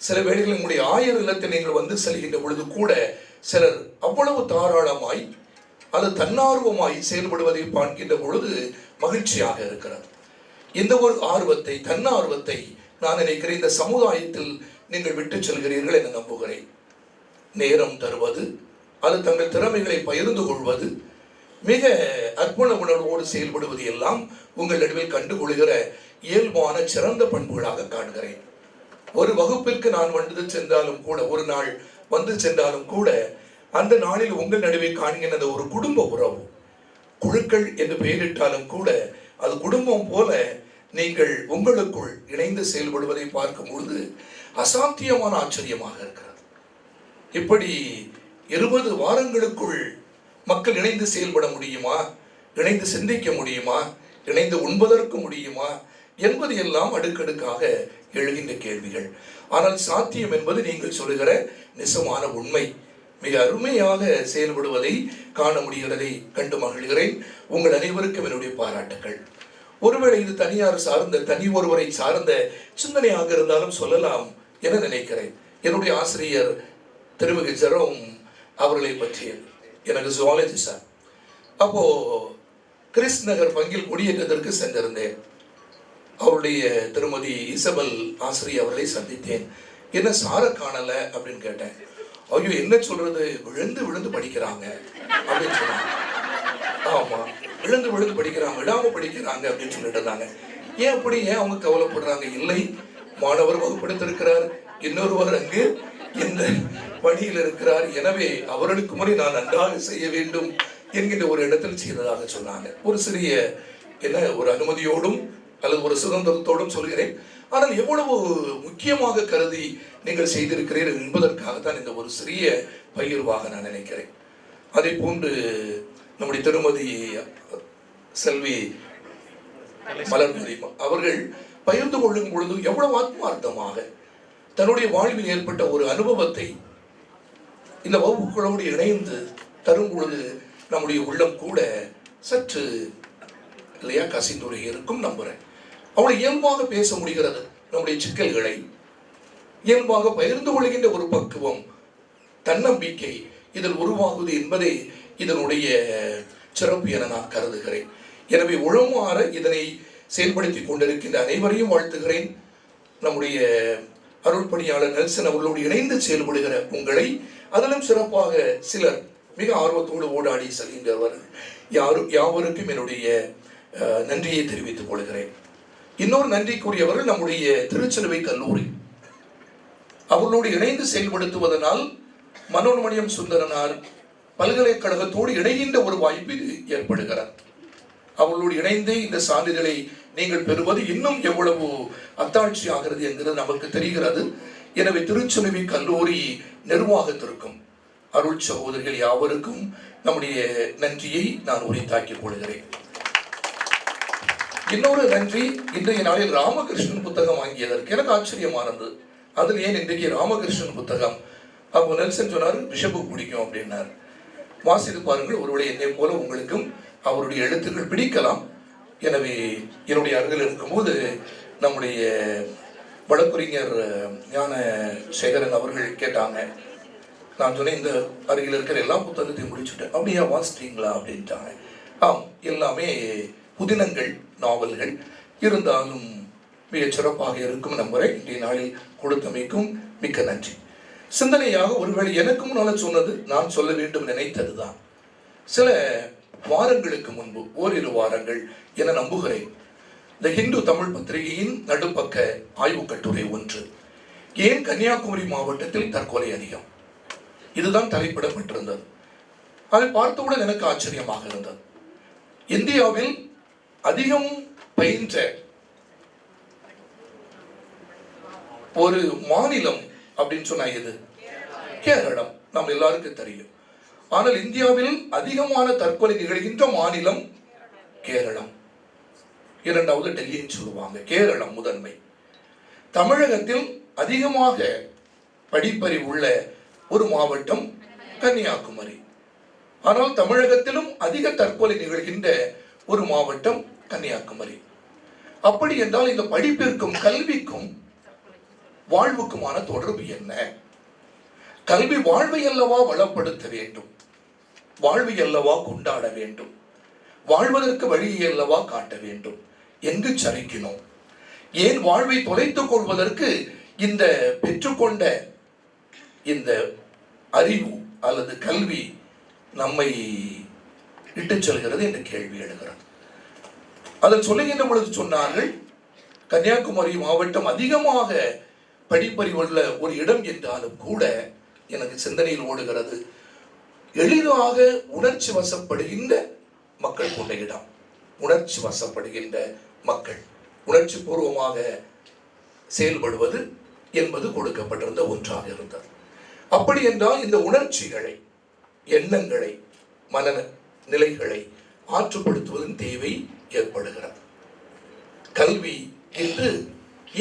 S14: சில வேளைகளில் உங்களுடைய ஆயர் இல்லத்தில் நீங்கள் வந்து செல்கின்ற பொழுது கூட சிலர் அவ்வளவு தாராளமாய் அது தன்னார்வமாய் செயல்படுவதை பார்க்கின்ற பொழுது மகிழ்ச்சியாக இருக்கிறது. இந்த ஒரு ஆர்வத்தை, தன்னார்வத்தை நான் நினைக்கிறேன் இந்த சமுதாயத்தில் நீங்கள் விட்டு செல்கிறீர்கள் என நம்புகிறேன். நேரம் தருவது, அது தங்கள் திறமைகளை பகிர்ந்து கொள்வது, மிக அர்ப்பண உணர்வோடு செயல்படுவது எல்லாம் உங்கள் நடுவில் கண்டுகொள்கிற இயல்பான சிறந்த பண்புகளாக காண்கிறேன். ஒரு வகுப்பிற்கு நான் வந்து சென்றாலும் கூட, ஒரு நாள் வந்து சென்றாலும் கூட, அந்த நாளில் உங்கள் நடுவே காண்கின்ற ஒரு குடும்ப உறவு, குழுக்கள் என்று பெயரிட்டாலும் கூட அது குடும்பம் போல நீங்கள் உங்களுக்குள் இணைந்து செயல்படுவதை பார்க்கும் பொழுது அசாத்தியமான ஆச்சரியமாக இருக்கிறது. இப்படி 20 வாரங்களுக்குள் மக்கள் இணைந்து செயல்பட முடியுமா, இணைந்து சிந்திக்க முடியுமா, இணைந்து உண்பதற்கு முடியுமா என்பது எல்லாம் அடுக்கடுக்காக எழுகின்ற கேள்விகள். ஆனால் சாத்தியம் என்பது நீங்கள் சொல்லுகிற நிசமான உண்மை. மிக அருமையாக செயல்படுவதை காண முடிகிறதை கண்டு மகிழ்கிறேன். உங்கள் அனைவருக்கும் என்னுடைய பாராட்டுகள். ஒருவேளை இது தனியார் சார்ந்த, தனி ஒருவரை சார்ந்த சிந்தனையாக இருந்தாலும் சொல்லலாம் என நினைக்கிறேன். என்னுடைய ஆசிரியர் திருமிகு ஜெரோம் அவர்களை பற்றியது. எனக்கு ஜுவாலஜி சார். அப்போ கிறிஸ் நகர் பங்கில் குடியேற்றத்திற்கு சென்றிருந்தேன். அவருடைய திருமதி இசபெல் ஆசிரியர் அவர்களை சந்தித்தேன். என்ன சார காணல அப்படின்னு கேட்டேன். ஐயோ, என்ன சொல்றது, விழுந்து விழுந்து படிக்கிறாங்க அப்படின்னு சொன்னாங்க. ஆமா, விழுந்து விழுந்து படிக்கிறாங்க, விடாம படிக்கிறாங்க அப்படின்னு சொல்லிட்டு இருந்தாங்க. ஏன் அப்படி ஏன் அவங்க கவலைப்படுறாங்க? இல்லை, மாணவர் வகுப்படுத்திருக்கிறார், இன்னொருவர் அங்கு இந்த பணியில் இருக்கிறார், எனவே அவர்களுக்கு முறை நான் நன்றாக செய்ய வேண்டும் என்கின்ற ஒரு இடத்தில் செய்ததாக சொன்னாங்க. ஒரு சிறிய ஒரு அனுமதியோடும் அல்லது ஒரு சுதந்திரத்தோடும் சொல்கிறேன். ஆனால் எவ்வளவு முக்கியமாக கருதி நீங்கள் செய்திருக்கிறீர்கள் என்பதற்காகத்தான் இந்த ஒரு சிறிய பகிர்வாக நான் நினைக்கிறேன். அதே போன்று நம்முடைய திருமதி செல்வி மலர்மதி அவர்கள் பகிர்ந்து கொள்ளும் பொழுது எவ்வளவு ஆத்மார்த்தமாக தன்னுடைய வாழ்வில் ஏற்பட்ட ஒரு அனுபவத்தை இந்த வகுப்புகளோடு இணைந்து தரும் பொழுது நம்முடைய உள்ளம் கூட சற்று இல்லையா கசிந்துரை இருக்கும் நம்புறேன். அவளை இயல்பாக பேச முடிகிறது, நம்முடைய சிக்கல்களை இயல்பாக பகிர்ந்து கொள்கின்ற ஒரு பக்குவம், தன்னம்பிக்கை இதில் உருவாகுது என்பதே இதனுடைய சிறப்பு என நான் கருதுகிறேன். எனவே உளமாற இதனை செயல்படுத்தி கொண்டிருக்கின்ற அனைவரையும் வாழ்த்துகிறேன். நம்முடைய அருள்பணியாளர் நெல்சன் அவர்களோடு இணைந்து செயல்படுகிற உங்களை, அதிலும் சிறப்பாக சிலர் மிக ஆர்வத்தோடு ஓடாடி செல்கின்றவர்கள் யாவருக்கும் என்னுடைய நன்றியை தெரிவித்துக் கொள்கிறேன். இன்னொரு நன்றிக்குரியவர்கள் நம்முடைய திருச்சிலுவை கல்லூரி. அவர்களோடு இணைந்து செயல்படுத்துவதனால் மனோன்மணியம் சுந்தரனார் பல்கலைக்கழகத்தோடு இணைகின்ற ஒரு வாய்ப்பு ஏற்படுகிறது. அவர்களோடு இணைந்து இந்த சான்றிதழை நீங்கள் பெறுவது இன்னும் எவ்வளவு அத்தாட்சி ஆகிறது என்கிறது நமக்கு தெரிகிறது. எனவே திருச்சிலுவை கல்லூரி நிர்வாகத்திற்கும் அருள் சகோதரிகள் யாவருக்கும் நம்முடைய நன்றியை நான் உரித்தாக்கிக் கொள்கிறேன். இன்னொரு நன்றி, இன்றைய நாளில் ராமகிருஷ்ணன் புத்தகம் வாங்கியதற்கு எனக்கு ஆச்சரியமானது. அதில் ஏன் இன்றைக்கு ராமகிருஷ்ணன் புத்தகம்? அப்போ நெல்சன் சொன்னார் பிஷப்பு பிடிக்கும் அப்படின்னார். வாசித்து பாருங்கள், ஒருவேளை என்னை போல உங்களுக்கும் அவருடைய எழுத்துக்கள் பிடிக்கலாம். எனவே என்னுடைய அருகில் இருக்கும்போது நம்முடைய வழக்குரைஞர் ஞான சேகரன் அவர்கள் கேட்டாங்க. நான் சொன்னேன், இந்த அருகில் இருக்கிற எல்லா புத்தகத்தையும் முடிச்சுட்டேன். அப்படியா வாசிட்டீங்களா அப்படின்ட்டாங்க. ஆம், எல்லாமே புதினங்கள், நாவல்கள், இருந்தாலும் மிக சிறப்பாக இருக்கும் நம்புறேன். இன்றைய நாளில் கொடுத்தமைக்கும் மிக்க நன்றி. சிந்தனையாக ஒருவேளை எனக்கு முன்னால் சொன்னது நான் சொல்ல வேண்டும் நினைத்ததுதான். சில வாரங்களுக்கு முன்பு, ஓரிரு வாரங்கள் என நம்புகிறேன், இந்த ஹிந்து தமிழ் பத்திரிகையின் நடுப்பக்க ஆய்வு கட்டுரை ஒன்று, ஏன் கன்னியாகுமரி மாவட்டத்தில் தற்கொலை அதிகம், இதுதான் தலைப்பிடப்பட்டிருந்தது. அதை பார்த்தவுடன் எனக்கு ஆச்சரியமாக இருந்தது. இந்தியாவில் அதிகம் பயின்ற ஒரு மாநிலம் அப்படின்னு சொன்னா எது? கேரளம். நம்ம எல்லாருக்கும் தெரியும். ஆனால் இந்தியாவில் அதிகமான தற்கொலை நிகழ்கின்ற மாநிலம் கேரளம். இரண்டாவது டெல்லின்னு சொல்லுவாங்க, கேரளம் முதன்மை. தமிழகத்தில் அதிகமாக படிப்பறிவு உள்ள ஒரு மாவட்டம் கன்னியாகுமரி. ஆனால் தமிழகத்திலும் அதிக தற்கொலை நிகழ்கின்ற ஒரு மாவட்டம் கன்னியாகுமரி. அப்படி என்றால் இந்த படிப்பிற்கும் கல்விக்கும் வாழ்வுக்குமான தொடர்பு என்ன? கல்வி வாழ்வை அல்லவா வளப்படுத்த வேண்டும், வாழ்வை அல்லவா கொண்டாட வேண்டும், வாழ்வதற்கு வழியை அல்லவா காட்ட வேண்டும். எங்கு சரிக்கணும்? ஏன் வாழ்வை தொலைத்துக் கொள்வதற்கு இந்த பெற்றுக்கொண்ட இந்த அறிவு அல்லது கல்வி நம்மை இட்டு செல்கிறது என்ற கேள்வி எழுகிறது. அதில் சொல்லுகின்ற பொழுது சொன்னார்கள், கன்னியாகுமரி மாவட்டம் அதிகமாக படிப்பறிவுள்ள ஒரு இடம் என்றாலும் கூட எனக்கு சிந்தனையில் ஓடுகிறது, எளிதாக உணர்ச்சி வசப்படுகின்ற மக்கள் கொண்ட இடம். உணர்ச்சி வசப்படுகின்ற மக்கள், உணர்ச்சி பூர்வமாக செயல்படுவது என்பது கொடுக்கப்பட்டிருந்த ஒன்றாக இருந்தது. அப்படி என்றால் இந்த உணர்ச்சிகளை, எண்ணங்களை, மன நிலைகளை ஆற்றுப்படுத்துவதன் தேவை ஏற்படுகிறது. கல்வி என்று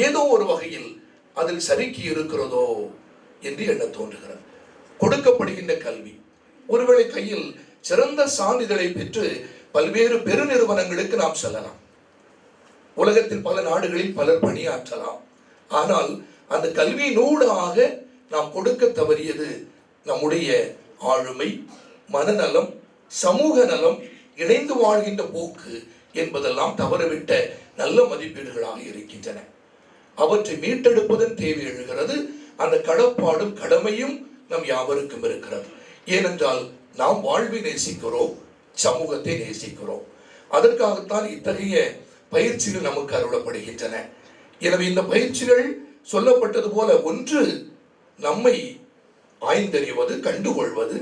S14: ஏதோ ஒரு வகையில் அதில் சறுக்கி இருக்கிறதோ என்று எண்ண தோன்றுகிறது. கொடுக்கப்படுகின்ற கல்வி ஒருவேளை கையில் சிறந்த சான்றிதழை பெற்று பல்வேறு பெருநிறுவனங்களுக்கு நாம் செல்லலாம், உலகத்தில் பல நாடுகளில் பலர் பணியாற்றலாம். ஆனால் அந்த கல்வியினூடாக நாம் கொடுக்க தவறியது நம்முடைய ஆளுமை, மனநலம், சமூக நலம், இணைந்து வாழ்கின்ற போக்கு என்பதெல்லாம் தவறவிட்ட நல்ல மதிப்பீடுகளாக இருக்கின்றன. அவற்றை மீட்டெடுப்பதன் தேவை எழுகிறது. அந்த கடப்பாடும் கடமையும் நம் யாவருக்கும் இருக்கிறது. ஏனென்றால் நாம் வாழ்வை நேசிக்கிறோம், சமூகத்தை நேசிக்கிறோம். அதற்காகத்தான் இத்தகைய பயிற்சிகள் நமக்கு அருளப்படுகின்றன. எனவே இந்த பயிற்சிகள் சொல்லப்பட்டது போல ஒன்று நம்மை ஆய்ந்தறிவது, கண்டுகொள்வது,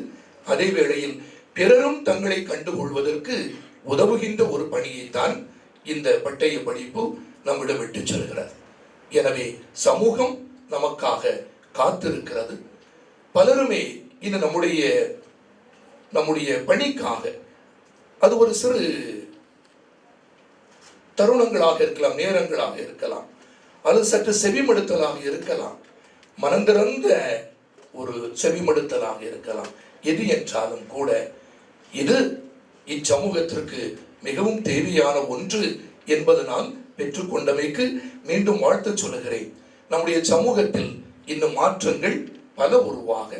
S14: அதே வேளையில் பிறரும் தங்களை கண்டுகொள்வதற்கு உதவுகின்ற ஒரு பணியைத்தான் இந்த பட்டய படிப்பு நம்மிடம் விட்டு செல்கிறது. எனவே சமூகம் நமக்காக காத்திருக்கிறது. பலருமே இந்த நம்முடைய பணிக்காக அது ஒரு சிறு தருணங்களாக இருக்கலாம், நேரங்களாக இருக்கலாம், அது சற்று செவிமடுத்தலாக இருக்கலாம், மனந்திறந்த ஒரு செவிமடுத்தலாக இருக்கலாம். எது என்றாலும் கூட இது இச்சமூகத்திற்கு மிகவும் தேவையான ஒன்று என்பதனால் பெற்றுக்கொண்டமைக்கு மீண்டும் வாழ்த்து சொல்லுகிறேன். நம்முடைய சமூகத்தில் இன்னும் மாற்றங்கள் பல உருவாக,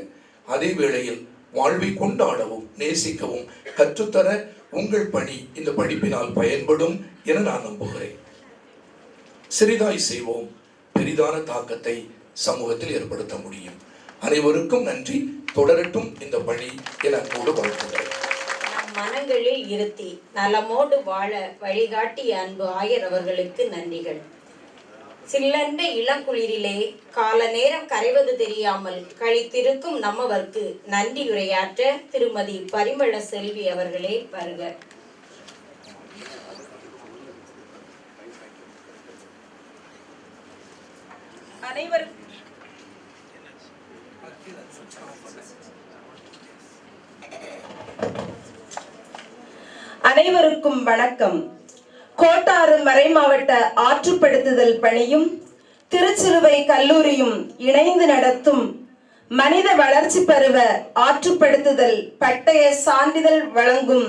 S14: அதே வேளையில் வாழ்வை கொண்டாடவும் நேசிக்கவும் கற்றுத்தர உங்கள் பணி இந்த படிப்பினால் பயன்படும் என நான் நம்புகிறேன். சிறிதாய் செய்வோம், பெரிதான தாக்கத்தை சமூகத்தில் ஏற்படுத்த முடியும். அனைவருக்கும் நன்றி. தொடரட்டும் இந்த பணி என அன்போடு வாழ்த்துகிறேன்.
S1: நம் மனங்களில் இருத்தி நலமோடு வாழ வழிகாட்டிய அன்பு ஆயர் அவர்களுக்கு நன்றிகள். சில்லண்ட இளங்குளிரிலே கால நேரம் கரைவது தெரியாமல் கழித்திருக்கும் நம்மவர்க்கு நன்றியுரையாற்ற திருமதி பரிமள செல்வி அவர்களே வருக.
S15: அனைவருக்கும் வணக்கம். கோட்டாறு மறைமாவட்ட ஆற்றுப்படுத்துதல் பணியும் திருச்சிலுவை கல்லூரியும் இணைந்து நடத்தும் மனித வளர்ச்சி பருவ ஆற்றுப்படுத்துதல் பட்டய சான்றிதழ் வழங்கும்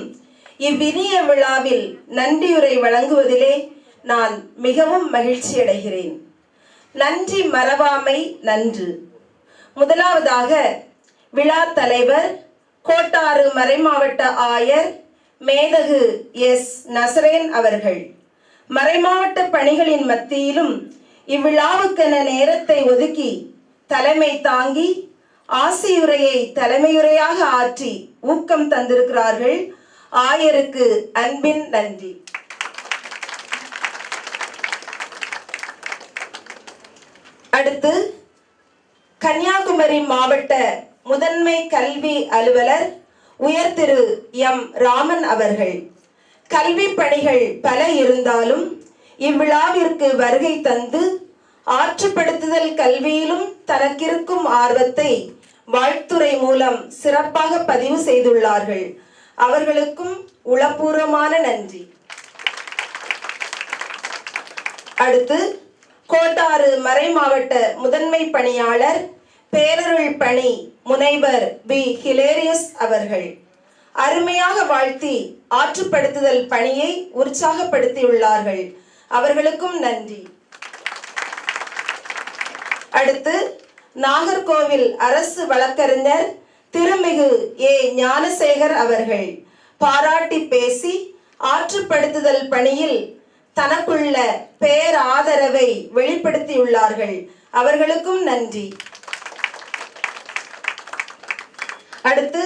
S15: இவ்வினிய விழாவில் நன்றியுரை வழங்குவதிலே நான் மிகவும் மகிழ்ச்சி அடைகிறேன். நன்றி மறவாமை நன்று. முதலாவதாக விழா தலைவர் கோட்டாறு மறைமாவட்ட ஆயர் மேதகு எஸ் நசரேன் அவர்கள் மறைமாவட்ட பணிகளின் மத்தியிலும் இவ்விழாவுக்கென நேரத்தை ஒதுக்கி தலைமை தாங்கி ஆசியுரையை தலைமையுரையாக ஆற்றி ஊக்கம் தந்திருக்கிறார்கள். ஆயருக்கு அன்பின் நன்றி. அடுத்து கன்னியாகுமரி மாவட்ட முதன்மை கல்வி அலுவலர் உயர் திரு எம் ராமன் அவர்கள் கல்வி பணிகள் பல இருந்தாலும் இவ்விழாவிற்கு வருகை தந்து ஆற்றுப்படுத்துதல் கல்வியிலும் தனக்கிருக்கும் ஆர்வத்தை வாழ்த்துரை மூலம் சிறப்பாக பதிவு செய்துள்ளார்கள். அவர்களுக்கும் உளப்பூர்வமான நன்றி. அடுத்து கோட்டாறு மறைமாவட்ட முதன்மை பணியாளர் பேரருள் பணி முனைவர் பி ஹிலேரியஸ் அவர்கள் அருமையாக வாழ்த்தி ஆற்றுப்படுத்துதல் பணியை உற்சாகப்படுத்தியுள்ளார்கள். அவர்களுக்கும் நன்றி. அடுத்து நாகர்கோவில் அரசு வழக்கறிஞர் திருமிகு ஏ ஞானசேகர் அவர்கள் பாராட்டி பேசி ஆற்றுப்படுத்துதல் பணியில் தனக்குள்ள பேராதரவை வெளிப்படுத்தியுள்ளார்கள். அவர்களுக்கும் நன்றி. அடுத்து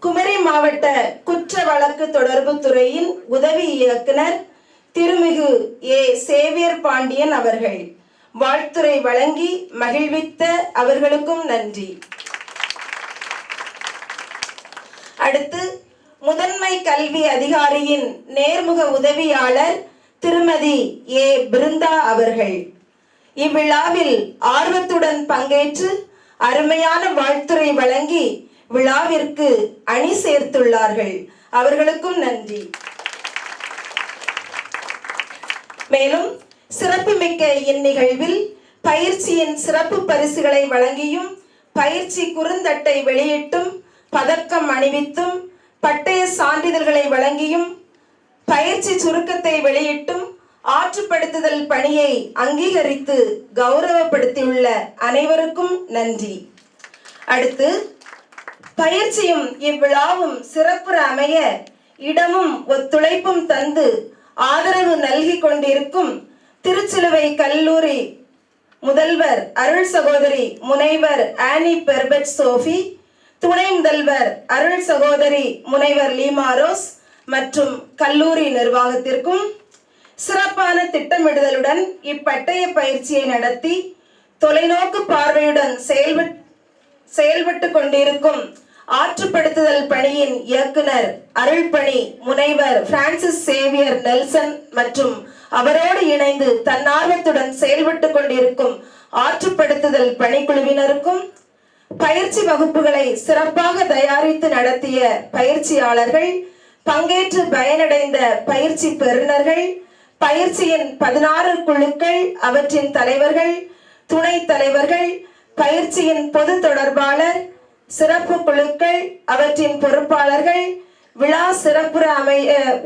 S15: குமரி மாவட்ட குற்ற வழக்கு தொடர்பு துறையின் உதவி இயக்குனர் திருமிகு ஏ சேவியர் பாண்டியன் அவர்கள் வாழ்த்துரை வழங்கி மகிழ்வித்த அவர்களுக்கும் நன்றி. அடுத்து முதன்மை கல்வி அதிகாரியின் நேர்முக உதவியாளர் திருமதி ஏ பிருந்தா அவர்கள் இவ்விழாவில் ஆர்வத்துடன் பங்கேற்று அருமையான வாழ்த்துரை வழங்கி விழாவிற்கு அணி சேர்த்துள்ளார்கள். அவர்களுக்கும் நன்றி. மேலும் சிறப்புமிக்க இந்நிகழ்வில் பயிற்சியின் சிறப்பு பரிசுகளை வழங்கியும் பயிற்சி குறுந்தட்டை வெளியிட்டும் பதக்கம் அணிவித்தும் பட்டய சான்றிதழ்களை வழங்கியும் பயிற்சி சுருக்கத்தை வெளியிட்டும் ஆற்றுப்படுத்துதல் பணியை அங்கீகரித்து கௌரவப்படுத்தியுள்ள அனைவருக்கும் நன்றி. அடுத்து பயிற்சியும் இவ்விழாவும் சிறப்புற அமைய இடமும் ஒத்துழைப்பும் தந்து ஆதரவு நல்கி கொண்டிருக்கும் திருச்சிலுவை கல்லூரி முதல்வர் அருள் சகோதரி முனைவர் ஆனி பெர்பெட் சோஃபி, துணை முதல்வர் அருள் சகோதரி முனைவர் லீமா ரோஸ் மற்றும் கல்லூரி நிர்வாகத்திற்கும் சிறப்பான திட்டமிடுதலுடன் இப்பட்டய பயிற்சியை நடத்தி தொலைநோக்கு பார்வையுடன் செயல்பட்டு கொண்டிருக்கும் ஆற்றுப்படுத்துதல் பணியின் இயக்குனர் அருள்பணி முனைவர் பிரான்சிஸ் சேவியர் நெல்சன் மற்றும் அவரோடு இணைந்து தன்னார்வத்துடன் செயல்பட்டு கொண்டிருக்கும் ஆற்றுப்படுத்துதல் பணிக்குழுவினருக்கும் பயிற்சி வகுப்புகளை சிறப்பாக தயாரித்து நடத்திய பயிற்சியாளர்கள், பங்கேற்று பயனடைந்த பயிற்சி பெறுநர்கள், பயிற்சியின் 16 குழுக்கள், அவற்றின் தலைவர்கள், துணைத் தலைவர்கள், பயிற்சியின் பொது தொடர்பாளர், சிறப்பு குழுக்கள், அவற்றின் பொறுப்பாளர்கள், விழா சிறப்புற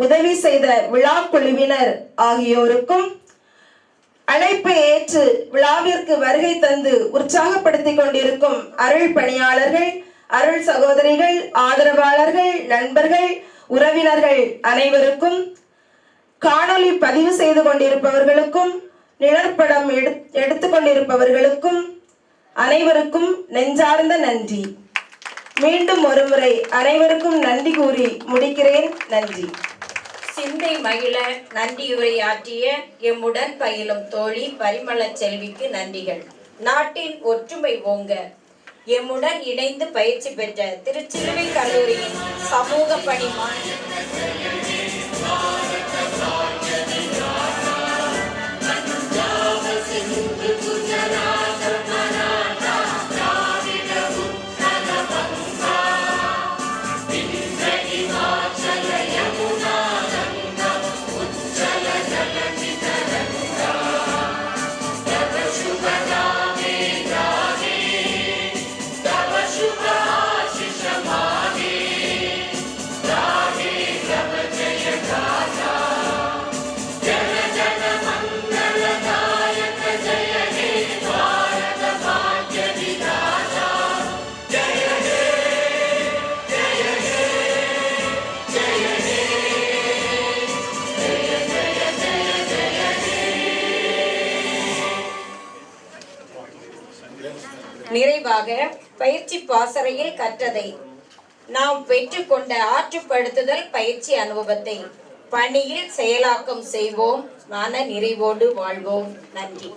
S15: உதவி செய்த விழா குழுவினர் ஆகியோருக்கும் அழைப்பை ஏற்று விழாவிற்கு வருகை தந்து உற்சாகப்படுத்திக் கொண்டிருக்கும் அருள் பணியாளர்கள், அருள் சகோதரிகள், ஆதரவாளர்கள், நண்பர்கள், உறவினர்கள் அனைவருக்கும், காணொளி பதிவு செய்து கொண்டிருப்பவர்களுக்கும், நிழற்படம் எடுத்துக் கொண்டிருப்பவர்களுக்கும் அனைவருக்கும் நெஞ்சார்ந்த நன்றி. மீண்டும் ஒருமுறை அனைவருக்கும் நன்றி கூறி முடிக்கிறேன். நன்றி.
S1: சிந்தை மகிழ நன்றியுரையாற்றிய எம்முடன் பயிலும் தோழி பரிமள செல்விக்கு நன்றிகள். நாட்டின் ஒற்றுமை ஓங்க எம்முடன் இணைந்து பயிற்சி பெற்ற திருச்சிலுவை கல்லூரியின் சமூக பணி நிறைவாக பயிற்சி பாசறையில் கற்றதை நாம் பெற்றுக்கொண்ட ஆற்றுப்படுத்துதல் பயிற்சி அனுபவத்தை பணியில் செயலாக்கம் செய்வோம். மன நிறைவோடு வாழ்வோம். நன்றி.